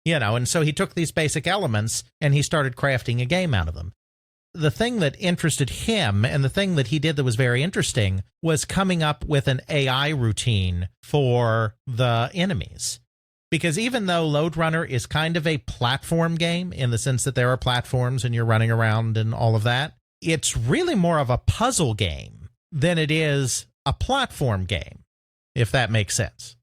Speaker 3: And so he took these basic elements and he started crafting a game out of them. The thing that interested him and the thing that he did that was very interesting was coming up with an AI routine for the enemies. Because even though Lode Runner is kind of a platform game in the sense that there are platforms and you're running around and all of that, it's really more of a puzzle game than it is a platform game, if that makes sense.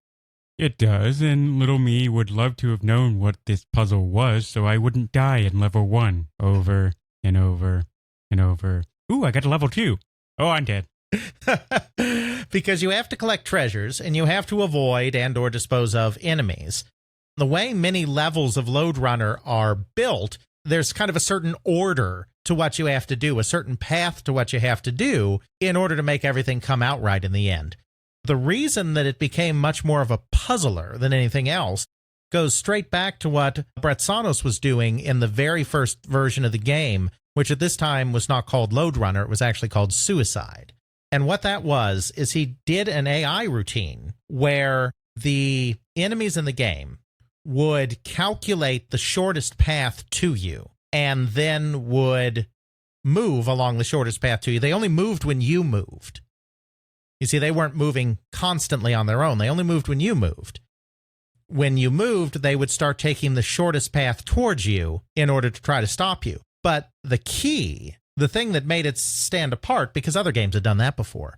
Speaker 1: It does, and little me would love to have known what this puzzle was so I wouldn't die in level 1 over and over and over. Ooh, I got to level 2. Oh, I'm dead.
Speaker 3: Because you have to collect treasures and you have to avoid and or dispose of enemies. The way many levels of Lode Runner are built, there's kind of a certain order to what you have to do, a certain path to what you have to do in order to make everything come out right in the end. The reason that it became much more of a puzzler than anything else goes straight back to what Bratsanos was doing in the very first version of the game, which at this time was not called Lode Runner, it was actually called Suicide. And what that was is he did an AI routine where the enemies in the game would calculate the shortest path to you and then would move along the shortest path to you. They only moved when you moved. You see, they weren't moving constantly on their own. They only moved when you moved. When you moved, they would start taking the shortest path towards you in order to try to stop you. But the key, the thing that made it stand apart, because other games had done that before,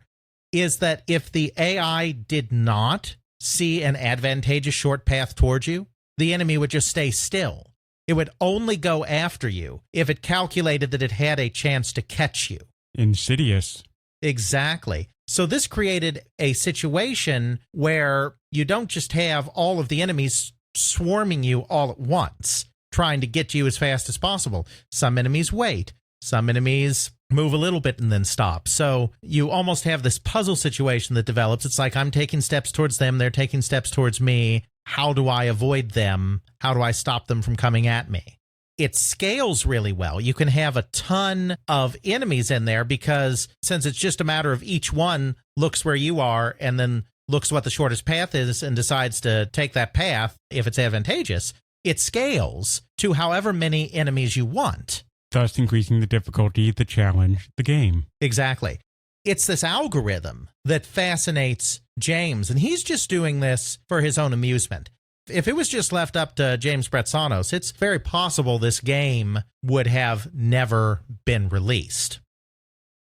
Speaker 3: is that if the AI did not see an advantageous short path towards you, the enemy would just stay still. It would only go after you if it calculated that it had a chance to catch you.
Speaker 1: Insidious.
Speaker 3: Exactly. So this created a situation where you don't just have all of the enemies swarming you all at once, trying to get you as fast as possible. Some enemies wait. Some enemies move a little bit and then stop. So you almost have this puzzle situation that develops. It's like I'm taking steps towards them. They're taking steps towards me. How do I avoid them? How do I stop them from coming at me? It scales really well. You can have a ton of enemies in there because since it's just a matter of each one looks where you are and then looks what the shortest path is and decides to take that path if it's advantageous, it scales to however many enemies you want.
Speaker 1: Thus increasing the difficulty, the challenge, the game.
Speaker 3: Exactly. It's this algorithm that fascinates James, and he's just doing this for his own amusement. If it was just left up to James Bratsanos, it's very possible this game would have never been released.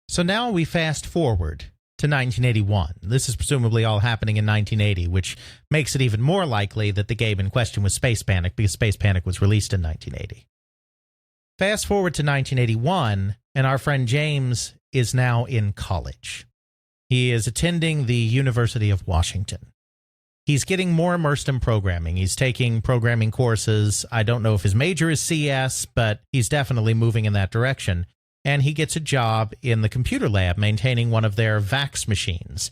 Speaker 3: So now we fast forward to 1981. This is presumably all happening in 1980, which makes it even more likely that the game in question was Space Panic, because Space Panic was released in 1980. Fast forward to 1981, and our friend James is now in college. He is attending the University of Washington. He's getting more immersed in programming. He's taking programming courses. I don't know if his major is CS, but he's definitely moving in that direction. And he gets a job in the computer lab maintaining one of their VAX machines.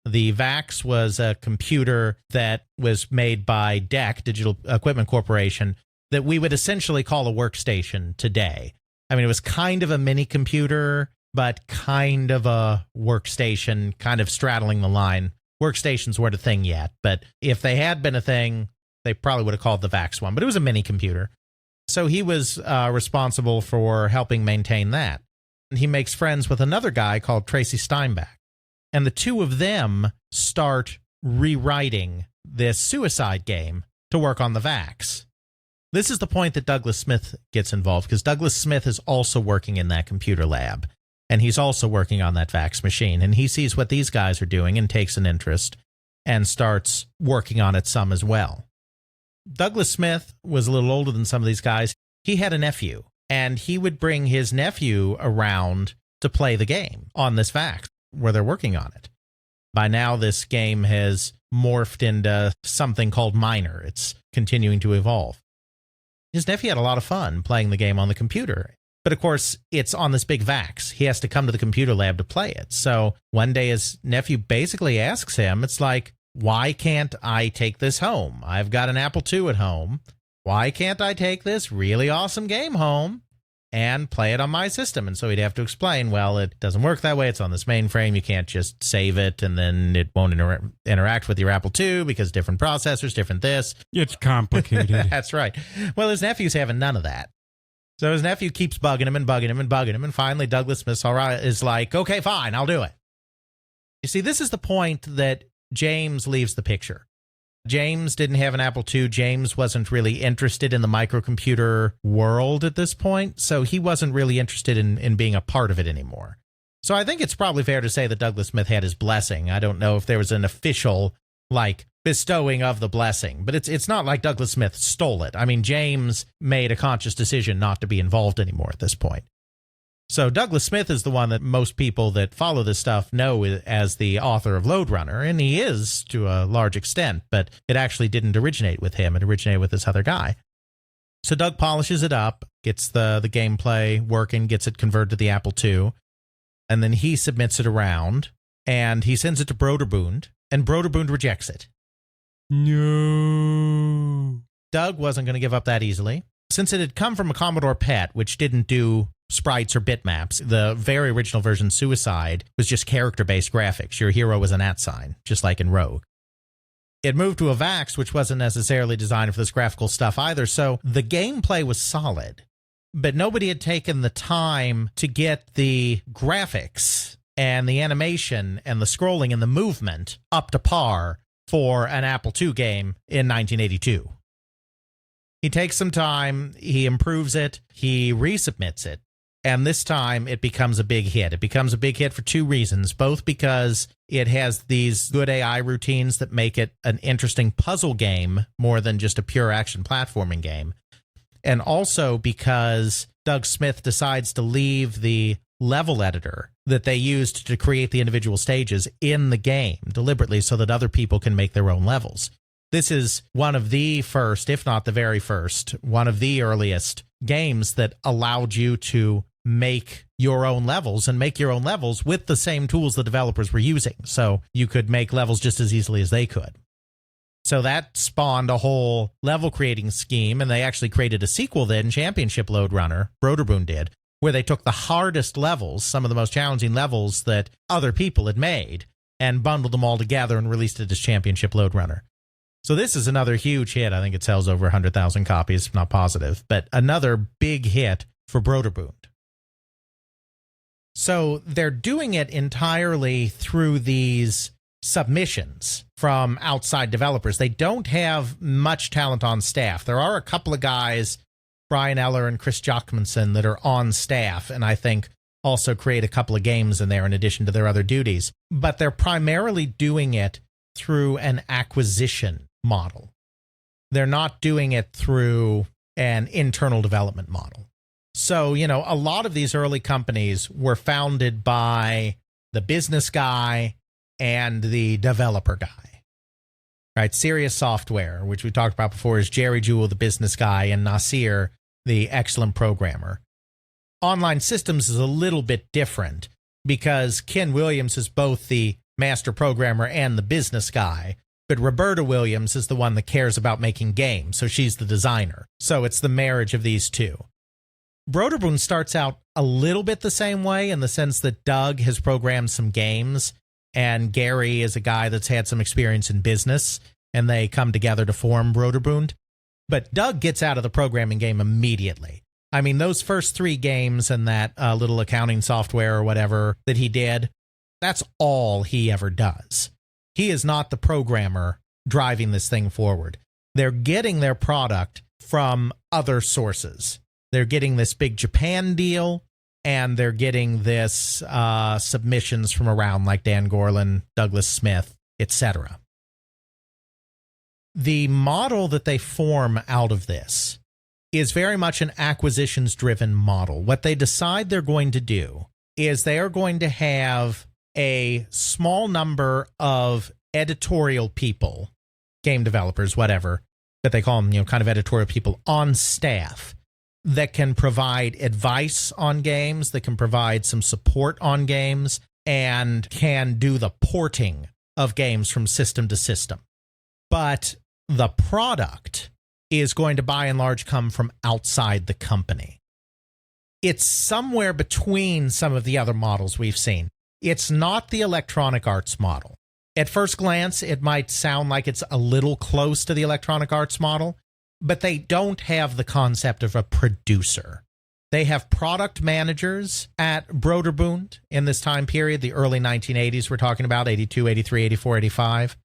Speaker 3: The VAX was a computer that was made by DEC, Digital Equipment Corporation, that we would essentially call a workstation today. I mean, it was kind of a mini computer, but kind of a workstation, kind of straddling the line. Workstations weren't a thing yet, but if they had been a thing, they probably would have called the VAX one, but it was a mini computer. So he was responsible for helping maintain that. And he makes friends with another guy called Tracy Steinbach. And the two of them start rewriting this suicide game to work on the Vax. This is the point that Douglas Smith gets involved, because Douglas Smith is also working in that computer lab, and he's also working on that Vax machine, and he sees what these guys are doing and takes an interest and starts working on it some as well. Douglas Smith was a little older than some of these guys. He had a nephew, and he would bring his nephew around to play the game on this Vax where they're working on it. By now, this game has morphed into something called Minor. It's continuing to evolve. His nephew had a lot of fun playing the game on the computer. But of course, it's on this big Vax. He has to come to the computer lab to play it. So one day his nephew basically asks him, it's like, why can't I take this home? I've got an Apple II at home. Why can't I take this really awesome game home and play it on my system? And so he'd have to explain, well, it doesn't work that way. It's on this mainframe. You can't just save it and then it won't interact with your Apple II because different processors, different this.
Speaker 1: It's complicated.
Speaker 3: That's right. Well, his nephew's having none of that. So his nephew keeps bugging him and bugging him and bugging him. And finally, Douglas Smith is like, okay, fine, I'll do it. You see, this is the point that James leaves the picture. James didn't have an Apple II. James wasn't really interested in the microcomputer world at this point, so he wasn't really interested in being a part of it anymore. So I think it's probably fair to say that Douglas Smith had his blessing. I don't know if there was an official, bestowing of the blessing, but it's not like Douglas Smith stole it. I mean, James made a conscious decision not to be involved anymore at this point. So Douglas Smith is the one that most people that follow this stuff know as the author of Lode Runner, and he is to a large extent, but it actually didn't originate with him. It originated with this other guy. So Doug polishes it up, gets the gameplay working, gets it converted to the Apple II, and then he submits it around, and he sends it to Brøderbund, and Brøderbund rejects it.
Speaker 1: No.
Speaker 3: Doug wasn't going to give up that easily. Since it had come from a Commodore PET, which didn't do sprites or bitmaps, the very original version, Suicide, was just character-based graphics. Your hero was an @ sign, just like in Rogue. It moved to a Vax, which wasn't necessarily designed for this graphical stuff either, so the gameplay was solid, but nobody had taken the time to get the graphics and the animation and the scrolling and the movement up to par for an Apple II game in 1982. He takes some time, he improves it, he resubmits it, and this time it becomes a big hit. It becomes a big hit for two reasons, both because it has these good AI routines that make it an interesting puzzle game more than just a pure action platforming game, and also because Doug Smith decides to leave the level editor that they used to create the individual stages in the game deliberately so that other people can make their own levels. This is one of the first, if not the very first, one of the earliest games that allowed you to make your own levels and make your own levels with the same tools the developers were using. So you could make levels just as easily as they could. So that spawned a whole level creating scheme, and they actually created a sequel then, Championship Lode Runner, Brøderbund did, where they took the hardest levels, some of the most challenging levels that other people had made, and bundled them all together and released it as Championship Lode Runner. So this is another huge hit. I think it sells over 100,000 copies, if not positive, but another big hit for Brøderbund. So they're doing it entirely through these submissions from outside developers. They don't have much talent on staff. There are a couple of guys, Brian Eller and Chris Jochmanson, that are on staff, and I think also create a couple of games in there in addition to their other duties. But they're primarily doing it through an acquisition model. They're not doing it through an internal development model. So, a lot of these early companies were founded by the business guy and the developer guy. Right? Serious Software, which we talked about before, is Jerry Jewell, the business guy, and Nasir, the excellent programmer. Online Systems is a little bit different because Ken Williams is both the master programmer and the business guy, but Roberta Williams is the one that cares about making games, so she's the designer. So it's the marriage of these two. Brøderbund starts out a little bit the same way in the sense that Doug has programmed some games, and Gary is a guy that's had some experience in business, and they come together to form Brøderbund. But Doug gets out of the programming game immediately. I mean, those first three games and that little accounting software or whatever that he did, That's all he ever does. He is not the programmer driving this thing forward. They're getting their product from other sources. They're getting this big Japan deal, and they're getting this submissions from around like Dan Gorlin, Douglas Smith, etc. The model that they form out of this is very much an acquisitions-driven model. What they decide they're going to do is they are going to have a small number of editorial people, game developers, whatever, but they call them, kind of editorial people on staff that can provide advice on games, that can provide some support on games, and can do the porting of games from system to system. But the product is going to by and large come from outside the company. It's somewhere between some of the other models we've seen. It's not the Electronic Arts model. At first glance, it might sound like it's a little close to the Electronic Arts model, but they don't have the concept of a producer. They have product managers at Brøderbund in this time period, the early 1980s, we're talking about 82, 83, 84, 85.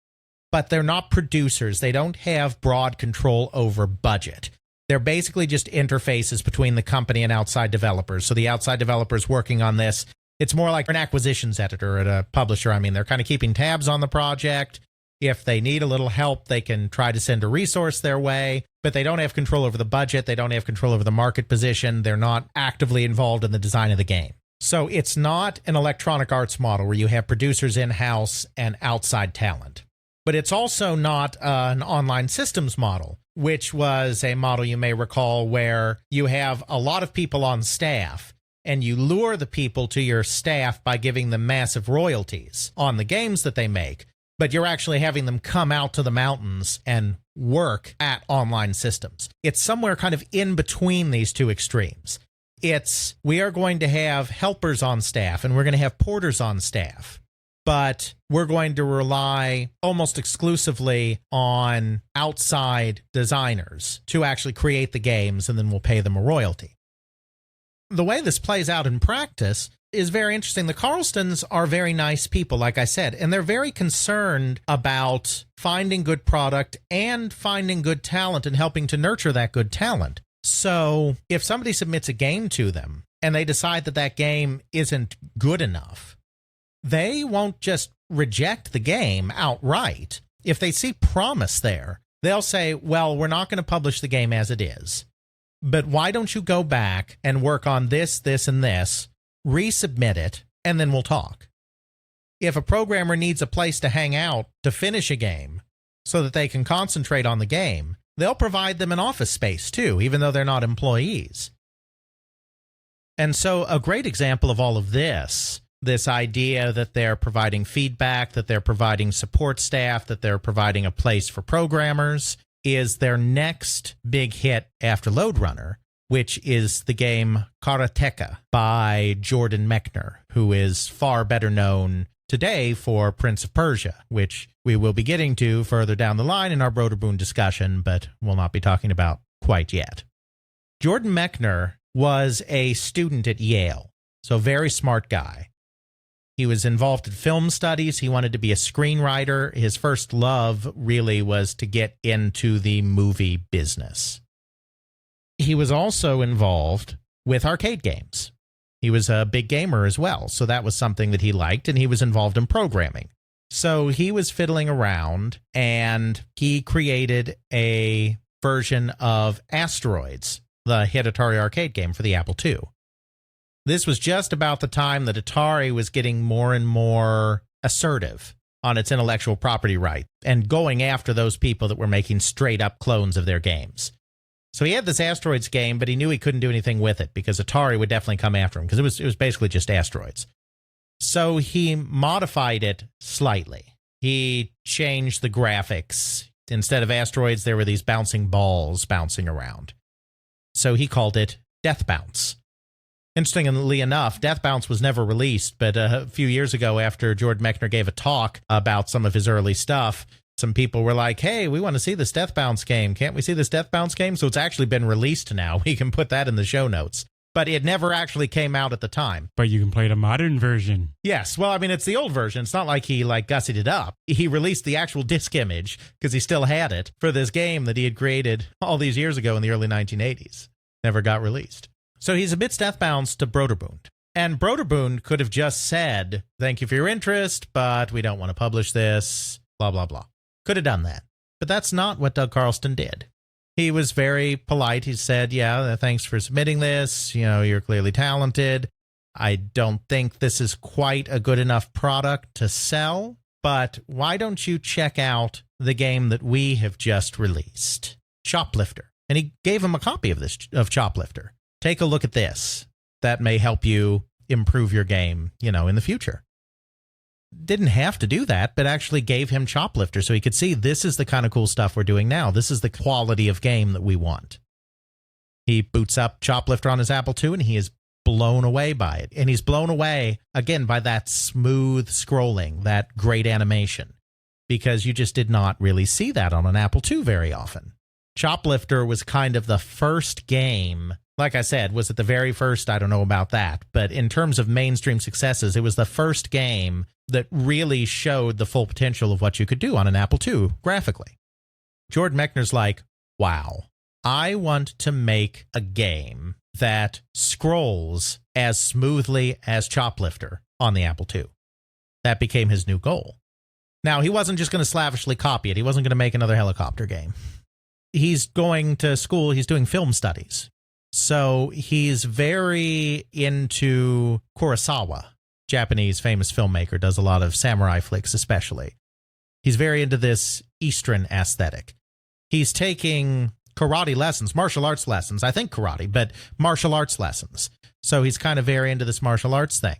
Speaker 3: But they're not producers. They don't have broad control over budget. They're basically just interfaces between the company and outside developers. So the outside developers working on this, it's more like an acquisitions editor at a publisher. I mean, they're kind of keeping tabs on the project. If they need a little help, they can try to send a resource their way, but they don't have control over the budget. They don't have control over the market position. They're not actively involved in the design of the game. So it's not an Electronic Arts model where you have producers in-house and outside talent. But it's also not an online systems model, which was a model you may recall where you have a lot of people on staff and you lure the people to your staff by giving them massive royalties on the games that they make, but you're actually having them come out to the mountains and work at online systems. It's somewhere kind of in between these two extremes. It's, we are going to have helpers on staff and we're going to have porters on staff, but we're going to rely almost exclusively on outside designers to actually create the games, and then we'll pay them a royalty. The way this plays out in practice is very interesting. The Carlstons are very nice people, like I said, and they're very concerned about finding good product and finding good talent and helping to nurture that good talent. So if somebody submits a game to them and they decide that that game isn't good enough, they won't just reject the game outright. If they see promise there, they'll say, well, we're not going to publish the game as it is, but why don't you go back and work on this, this, and this, resubmit it, and then we'll talk. If a programmer needs a place to hang out to finish a game so that they can concentrate on the game, they'll provide them an office space too, even though they're not employees. And so a great example of all of this idea that they're providing feedback, that they're providing support staff, that they're providing a place for programmers, is their next big hit after Lode Runner, which is the game Karateka by Jordan Mechner, who is far better known today for Prince of Persia, which we will be getting to further down the line in our Brøderbund discussion, but we'll not be talking about quite yet. Jordan Mechner was a student at Yale, so a very smart guy. He was involved in film studies. He wanted to be a screenwriter. His first love really was to get into the movie business. He was also involved with arcade games. He was a big gamer as well, so that was something that he liked, and he was involved in programming. So he was fiddling around, and he created a version of Asteroids, the hit Atari arcade game for the Apple II. This was just about the time that Atari was getting more and more assertive on its intellectual property right and going after those people that were making straight-up clones of their games. So he had this Asteroids game, but he knew he couldn't do anything with it because Atari would definitely come after him because it was basically just Asteroids. So he modified it slightly. He changed the graphics. Instead of asteroids, there were these bouncing balls bouncing around. So he called it Death Bounce. Interestingly enough, Death Bounce was never released, but a few years ago after Jordan Mechner gave a talk about some of his early stuff, some people were like, hey, we want to see this Death Bounce game. Can't we see this Death Bounce game? So it's actually been released now. We can put that in the show notes. but it never actually came out at the time.
Speaker 1: But you can play the modern version.
Speaker 3: Yes. Well, I mean, it's the old version. It's not like he gussied it up. He released the actual disc image because he still had it for this game that he had created all these years ago in the early 1980s. Never got released. So he submits Deathbounds to Brøderbund. And Brøderbund could have just said, thank you for your interest, but we don't want to publish this, blah, blah, blah. Could have done that. But that's not what Doug Carlston did. He was very polite. He said, yeah, thanks for submitting this. You're clearly talented. I don't think this is quite a good enough product to sell, but why don't you check out the game that we have just released, Choplifter? And he gave him a copy of Choplifter. Take a look at this. That may help you improve your game, in the future. Didn't have to do that, but actually gave him Choplifter so he could see this is the kind of cool stuff we're doing now. This is the quality of game that we want. He boots up Choplifter on his Apple II, and he is blown away by it. And he's blown away, again, by that smooth scrolling, that great animation, because you just did not really see that on an Apple II very often. Choplifter was kind of the first game. Like I said, was it the very first? I don't know about that. But in terms of mainstream successes, it was the first game that really showed the full potential of what you could do on an Apple II graphically. Jordan Mechner's like, wow, I want to make a game that scrolls as smoothly as Choplifter on the Apple II. That became his new goal. Now, he wasn't just going to slavishly copy it. He wasn't going to make another helicopter game. He's going to school. He's doing film studies. So he's very into Kurosawa, Japanese famous filmmaker, does a lot of samurai flicks especially. He's very into this Eastern aesthetic. He's taking karate lessons, martial arts lessons, I think karate, but martial arts lessons. So he's kind of very into this martial arts thing.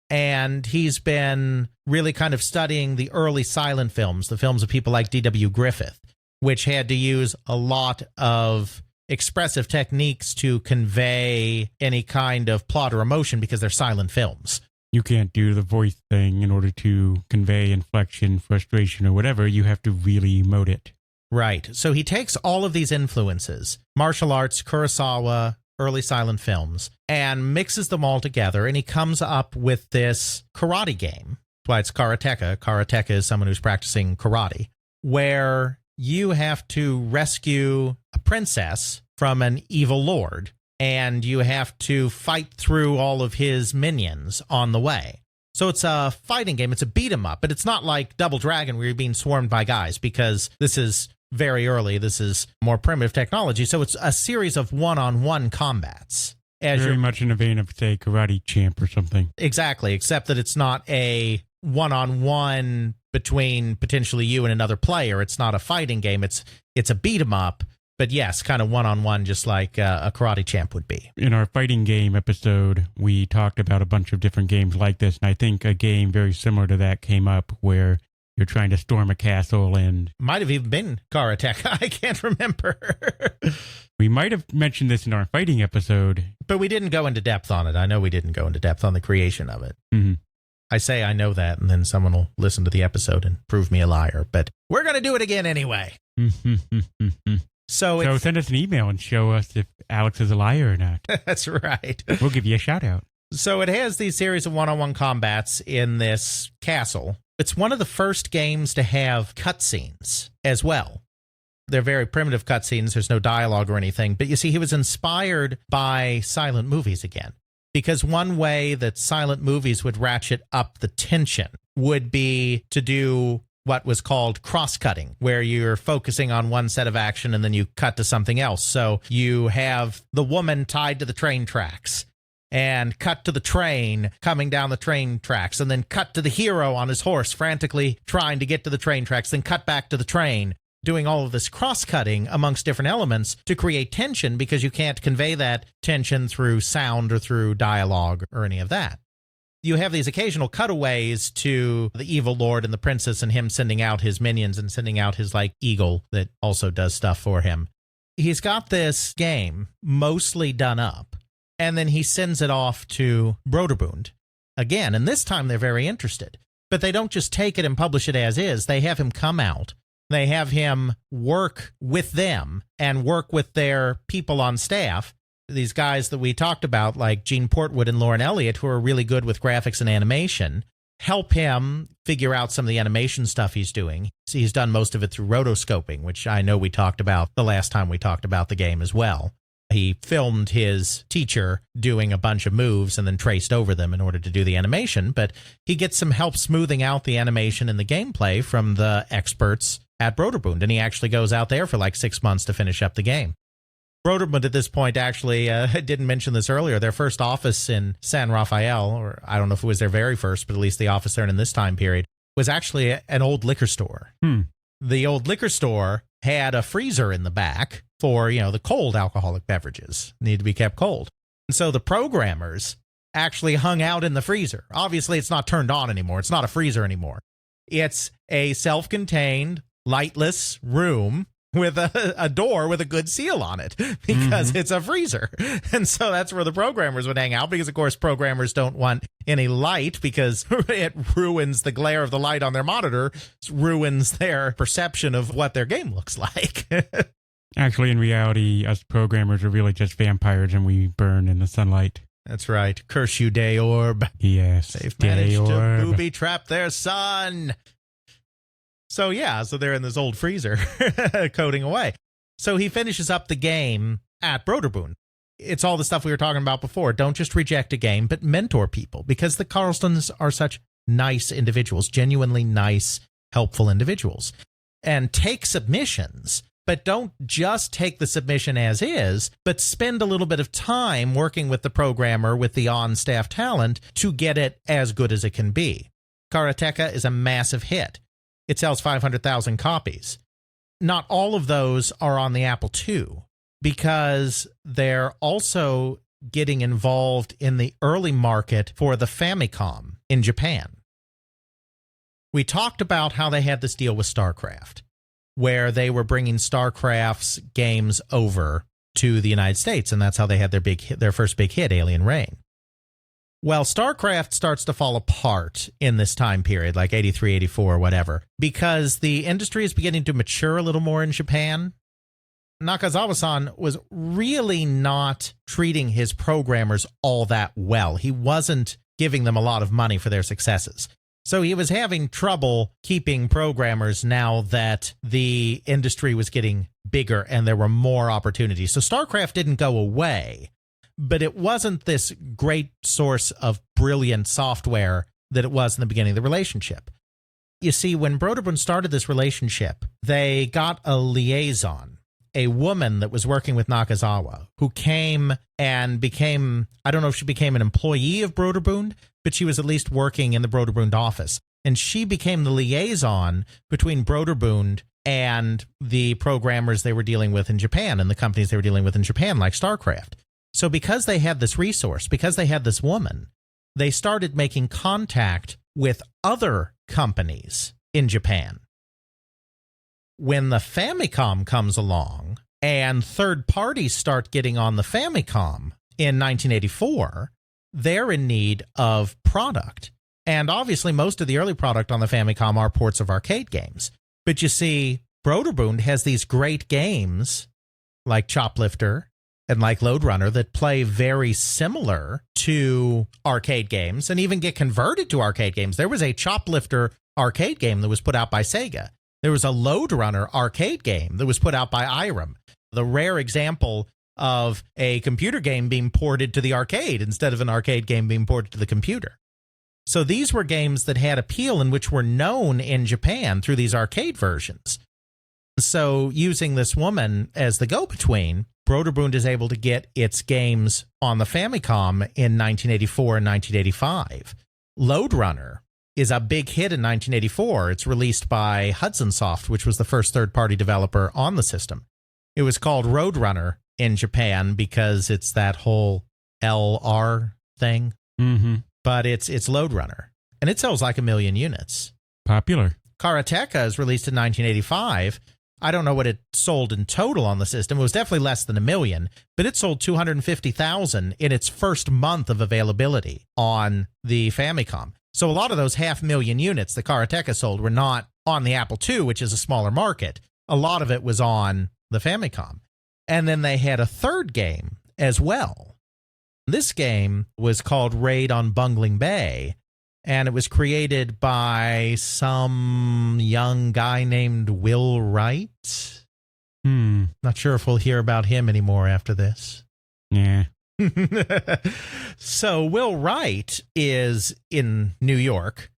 Speaker 3: And he's been really kind of studying the early silent films, the films of people like D.W. Griffith, which had to use a lot of expressive techniques to convey any kind of plot or emotion because they're silent films.
Speaker 1: You can't do the voice thing in order to convey inflection, frustration, or whatever. You have to really emote it.
Speaker 3: Right. So he takes all of these influences, martial arts, Kurosawa, early silent films, and mixes them all together, and he comes up with this karate game. That's why it's karateka. Karateka is someone who's practicing karate, where you have to rescue a princess from an evil lord, and you have to fight through all of his minions on the way. So it's a fighting game. It's a beat-em-up, but it's not like Double Dragon where you're being swarmed by guys, because this is very early. This is more primitive technology. So it's a series of one-on-one combats.
Speaker 1: Very much in the vein of, say, Karate Champ or something.
Speaker 3: Exactly, except that it's not a one-on-one between potentially you and another player. It's not a fighting game. It's a beat-em-up, but yes, kind of one-on-one, just like a Karate Champ would be.
Speaker 1: In our fighting game episode, we talked about a bunch of different games like this, and I think a game very similar to that came up where you're trying to storm a castle and...
Speaker 3: Might have even been Karateka. I can't remember.
Speaker 1: We might have mentioned this in our fighting episode.
Speaker 3: But we didn't go into depth on it. I know we didn't go into depth on the creation of it.
Speaker 1: Mm-hmm.
Speaker 3: I say I know that, and then someone will listen to the episode and prove me a liar. But we're going to do it again anyway. So
Speaker 1: send us an email and show us if Alex is a liar or not.
Speaker 3: That's right.
Speaker 1: We'll give you a shout out.
Speaker 3: So it has these series of one-on-one combats in this castle. It's one of the first games to have cutscenes as well. They're very primitive cutscenes. There's no dialogue or anything. But you see, he was inspired by silent movies again. Because one way that silent movies would ratchet up the tension would be to do what was called cross-cutting, where you're focusing on one set of action and then you cut to something else. So you have the woman tied to the train tracks and cut to the train coming down the train tracks, and then cut to the hero on his horse frantically trying to get to the train tracks, then cut back to the train, doing all of this cross-cutting amongst different elements to create tension, because you can't convey that tension through sound or through dialogue or any of that. You have these occasional cutaways to the evil lord and the princess and him sending out his minions and sending out his eagle that also does stuff for him. He's got this game mostly done up, and then he sends it off to Brøderbund again, and this time they're very interested. But they don't just take it and publish it as is. They have him come out. They have him work with them and work with their people on staff these guys that we talked about, like Gene Portwood and Lauren Elliott, who are really good with graphics and animation, help him figure out some of the animation stuff he's doing. He's done most of it through rotoscoping, which I know we talked about the last time we talked about the game as well. He filmed his teacher doing a bunch of moves and then traced over them in order to do the animation, but he gets some help smoothing out the animation and the gameplay from the experts at Brøderbund, and he actually goes out there for like 6 months to finish up the game. Brøderbund at this point actually didn't mention this earlier. Their first office in San Rafael, or I don't know if it was their very first, but at least the office there in this time period, was actually an old liquor store. The old liquor store had a freezer in the back for, the cold alcoholic beverages. Need to be kept cold. And so the programmers actually hung out in the freezer. Obviously, it's not turned on anymore. It's not a freezer anymore. It's a self-contained, lightless room with a door with a good seal on it because it's a freezer. And so that's where the programmers would hang out because, of course, programmers don't want any light because it ruins the glare of the light on their monitor, ruins their perception of what their game looks like.
Speaker 1: Actually, in reality, us programmers are really just vampires and we burn in the sunlight.
Speaker 3: That's right. Curse you, Day Orb.
Speaker 1: Yes.
Speaker 3: They've managed to booby trap their son. So they're in this old freezer coding away. So he finishes up the game at Brøderbund. It's all the stuff we were talking about before. Don't just reject a game, but mentor people, because the Carlstons are such nice individuals, genuinely nice, helpful individuals. And take submissions, but don't just take the submission as is, but spend a little bit of time working with the programmer, with the on-staff talent, to get it as good as it can be. Karateka is a massive hit. It sells 500,000 copies. Not all of those are on the Apple II because they're also getting involved in the early market for the Famicom in Japan. We talked about how they had this deal with StarCraft, where they were bringing StarCraft's games over to the United States, and that's how they had their first big hit, Alien Reign. Well, StarCraft starts to fall apart in this time period, like 83, 84, whatever, because the industry is beginning to mature a little more in Japan. Nakazawa-san was really not treating his programmers all that well. He wasn't giving them a lot of money for their successes. So he was having trouble keeping programmers now that the industry was getting bigger and there were more opportunities. So StarCraft didn't go away, but it wasn't this great source of brilliant software that it was in the beginning of the relationship. You see, when Brøderbund started this relationship, they got a liaison, a woman that was working with Nakazawa, who came and became, I don't know if she became an employee of Brøderbund, but she was at least working in the Brøderbund office. And she became the liaison between Brøderbund and the programmers they were dealing with in Japan and the companies they were dealing with in Japan, like StarCraft. So because they had this resource, because they had this woman, they started making contact with other companies in Japan. When the Famicom comes along and third parties start getting on the Famicom in 1984, they're in need of product. And obviously most of the early product on the Famicom are ports of arcade games. But you see, Brøderbund has these great games like Choplifter and like Lode Runner that play very similar to arcade games and even get converted to arcade games. There was a Choplifter arcade game that was put out by Sega. There was a Lode Runner arcade game that was put out by Irem. The rare example of a computer game being ported to the arcade instead of an arcade game being ported to the computer. So these were games that had appeal and which were known in Japan through these arcade versions. So using this woman as the go-between, Brøderbund is able to get its games on the Famicom in 1984 and 1985. Lode Runner is a big hit in 1984. It's released by Hudson Soft, which was the first third-party developer on the system. It was called Roadrunner in Japan because it's that whole LR thing. But it's Lode Runner, and it sells like 1 million units.
Speaker 1: Popular.
Speaker 3: Karateka is released in 1985. I don't know what it sold in total on the system. It was definitely less than 1 million, but it sold 250,000 in its first month of availability on the Famicom. So a lot of those 500,000 units that Karateka sold were not on the Apple II, which is a smaller market. A lot of it was on the Famicom. And then they had a third game, as well. This game was called Raid on Bungling Bay, and it was created by some young guy named Will Wright. Not sure if we'll hear about him anymore after this.
Speaker 1: Yeah.
Speaker 3: So Will Wright is in New York,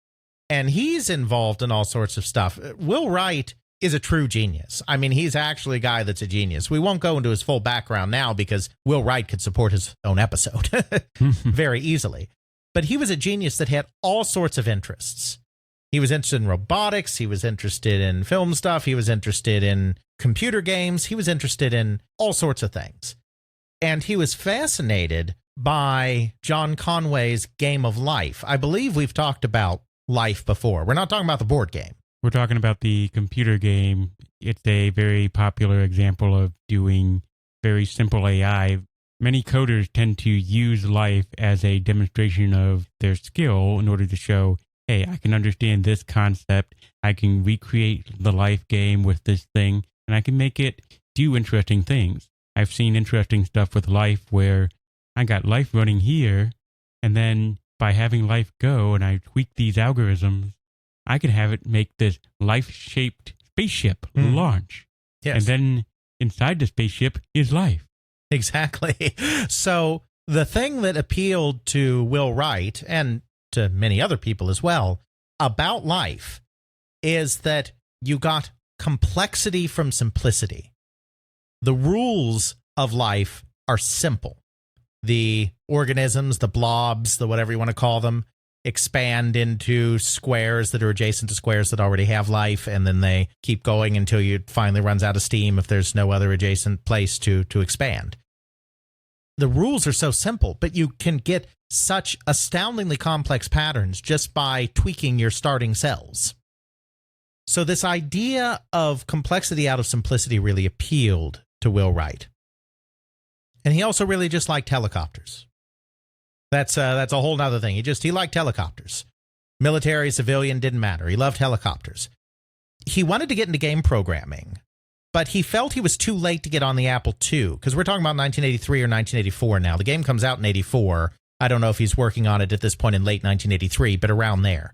Speaker 3: and he's involved in all sorts of stuff. Will Wright is a true genius. I mean, he's actually a guy that's a genius. We won't go into his full background now because Will Wright could support his own episode very easily. But he was a genius that had all sorts of interests. He was interested in robotics. He was interested in film stuff. He was interested in computer games. He was interested in all sorts of things. And he was fascinated by John Conway's Game of Life. I believe we've talked about Life before. We're not talking about the board game.
Speaker 1: We're talking about the computer game. It's a very popular example of doing very simple AI. Many coders tend to use Life as a demonstration of their skill in order to show, hey, I can understand this concept. I can recreate the Life game with this thing, and I can make it do interesting things. I've seen interesting stuff with Life where I got Life running here, and then by having Life go and I tweak these algorithms, I could have it make this life-shaped spaceship launch.
Speaker 3: Yes.
Speaker 1: And then inside the spaceship is Life.
Speaker 3: Exactly. So the thing that appealed to Will Wright and to many other people as well about Life is that you got complexity from simplicity. The rules of Life are simple. The organisms, the blobs, the whatever you want to call them, expand into squares that are adjacent to squares that already have life, and then they keep going until it finally runs out of steam if there's no other adjacent place to expand. The rules are so simple, but you can get such astoundingly complex patterns just by tweaking your starting cells. So this idea of complexity out of simplicity really appealed to Will Wright. And he also really just liked helicopters. That's a whole nother thing. He liked helicopters. Military, civilian, didn't matter. He loved helicopters. He wanted to get into game programming, but he felt he was too late to get on the Apple II, because we're talking about 1983 or 1984 now. The game comes out in 84. I don't know if he's working on it at this point in late 1983, but around there.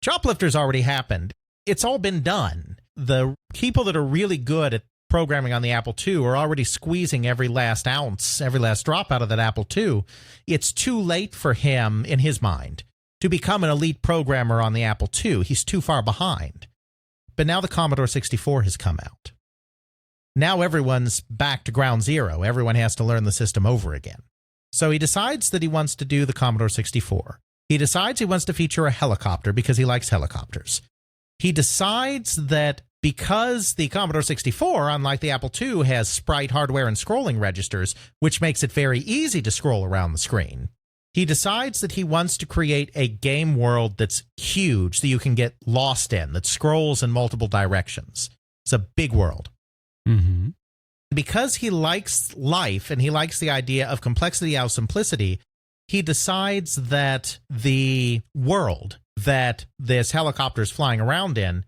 Speaker 3: Choplifter's already happened. It's all been done. The people that are really good at programming on the Apple II are already squeezing every last ounce, every last drop out of that Apple II. It's too late for him, in his mind, to become an elite programmer on the Apple II. He's too far behind. But now the Commodore 64 has come out. Now everyone's back to ground zero. Everyone has to learn the system over again. So he decides that he wants to do the Commodore 64. He decides he wants to feature a helicopter because he likes helicopters. He decides that because the Commodore 64, unlike the Apple II, has sprite hardware and scrolling registers, which makes it very easy to scroll around the screen, he decides that he wants to create a game world that's huge, that you can get lost in, that scrolls in multiple directions. It's a big world.
Speaker 1: Mm-hmm.
Speaker 3: Because he likes life and he likes the idea of complexity out of simplicity, he decides that the world that this helicopter is flying around in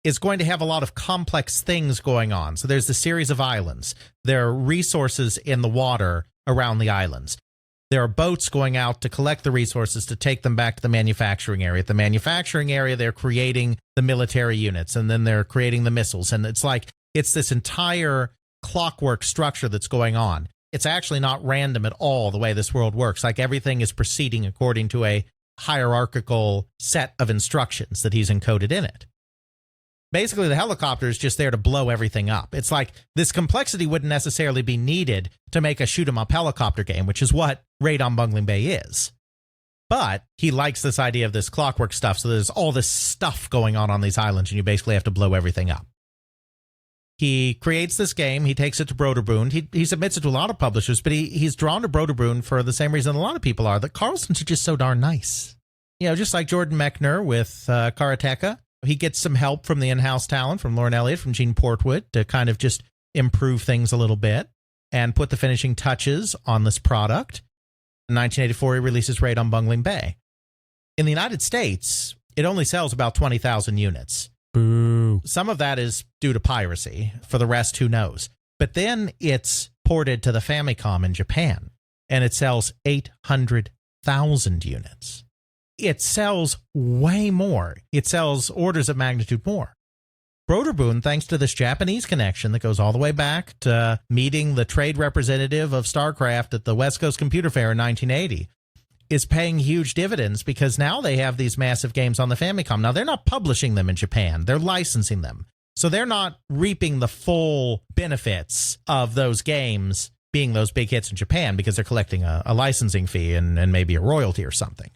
Speaker 3: is going to have a lot of complex things going on. So there's the series of islands. There are resources in the water around the islands. There are boats going out to collect the resources to take them back to the manufacturing area. At the manufacturing area, they're creating the military units, and then they're creating the missiles. And it's this entire clockwork structure that's going on. It's actually not random at all the way this world works. Like everything is proceeding according to a hierarchical set of instructions that he's encoded in it. Basically, the helicopter is just there to blow everything up. It's like this complexity wouldn't necessarily be needed to make a shoot-'em-up helicopter game, which is what Raid on Bungling Bay is. But he likes this idea of this clockwork stuff, so there's all this stuff going on these islands, and you basically have to blow everything up. He creates this game. He takes it to Brøderbund. He submits it to a lot of publishers, but he's drawn to Brøderbund for the same reason a lot of people are, that Carlston's are just so darn nice. You know, just like Jordan Mechner with Karateka. He gets some help from the in-house talent, from Lauren Elliott, from Gene Portwood, to kind of just improve things a little bit and put the finishing touches on this product. In 1984, he releases Raid on Bungling Bay. In the United States, it only sells about 20,000 units.
Speaker 1: Boo.
Speaker 3: Some of that is due to piracy. For the rest, who knows? But then it's ported to the Famicom in Japan, and it sells 800,000 units. It sells way more. It sells orders of magnitude more. Brøderbund, thanks to this Japanese connection that goes all the way back to meeting the trade representative of StarCraft at the West Coast Computer Fair in 1980, is paying huge dividends because now they have these massive games on the Famicom. Now, they're not publishing them in Japan. They're licensing them. So they're not reaping the full benefits of those games being those big hits in Japan because they're collecting a licensing fee and maybe a royalty or something.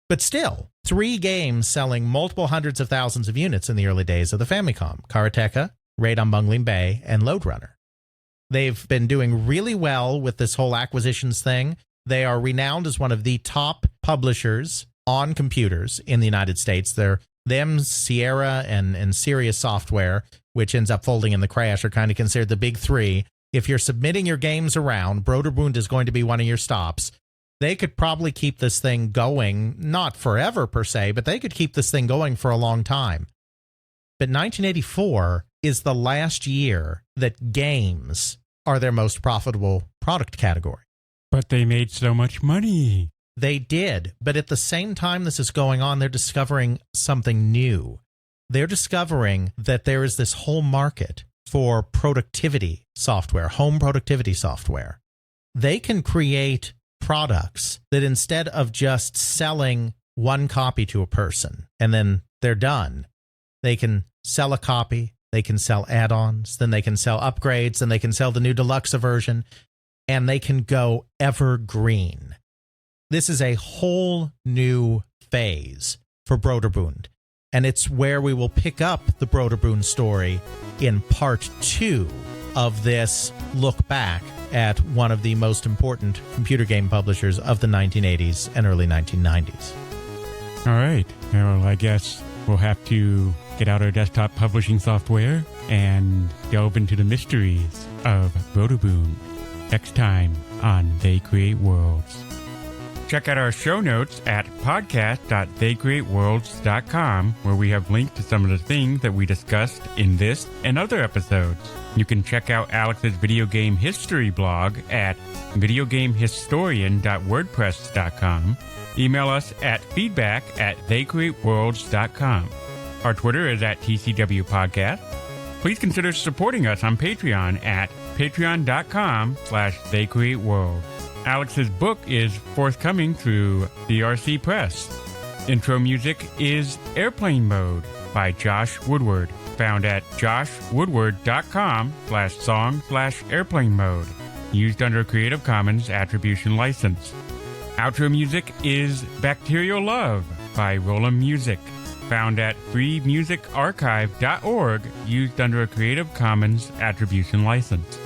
Speaker 3: But still, 3 games selling multiple hundreds of thousands of units in the early days of the Famicom: Karateka, Raid on Bungling Bay, and Lode Runner. They've been doing really well with this whole acquisitions thing. They are renowned as one of the top publishers on computers in the United States. They're them, Sierra, and Sirius Software, which ends up folding in the crash, are kind of considered the big 3. If you're submitting your games around, Brøderbund is going to be one of your stops. They could probably keep this thing going, not forever per se, but they could keep this thing going for a long time. But 1984 is the last year that games are their most profitable product category.
Speaker 1: But they made so much money.
Speaker 3: They did, but at the same time this is going on, they're discovering something new. They're discovering that there is this whole market for productivity software, home productivity software. They can create products that instead of just selling one copy to a person and then they're done, they can sell a copy, they can sell add-ons, then they can sell upgrades, then they can sell the new deluxe version, and they can go evergreen. This is a whole new phase for Brøderbund, and it's where we will pick up the Brøderbund story in part 2 of this look back at one of the most important computer game publishers of the 1980s and early 1990s.
Speaker 1: All right. Well, I guess we'll have to get out our desktop publishing software and delve into the mysteries of Brøderbund next time on They Create Worlds. Check out our show notes at podcast.theycreateworlds.com, where we have linked to some of the things that we discussed in this and other episodes. You can check out Alex's video game history blog at videogamehistorian.wordpress.com. Email us at feedback@theycreateworlds.com. Our Twitter is at TCW Podcast. Please consider supporting us on Patreon at patreon.com/theycreateworld. Alex's book is forthcoming through CRC Press. Intro music is Airplane Mode by Josh Woodward, found at joshwoodward.com/song/airplane mode, used under a Creative Commons Attribution License. Outro music is Bacterial Love by Roland Music, found at freemusicarchive.org, used under a Creative Commons Attribution License.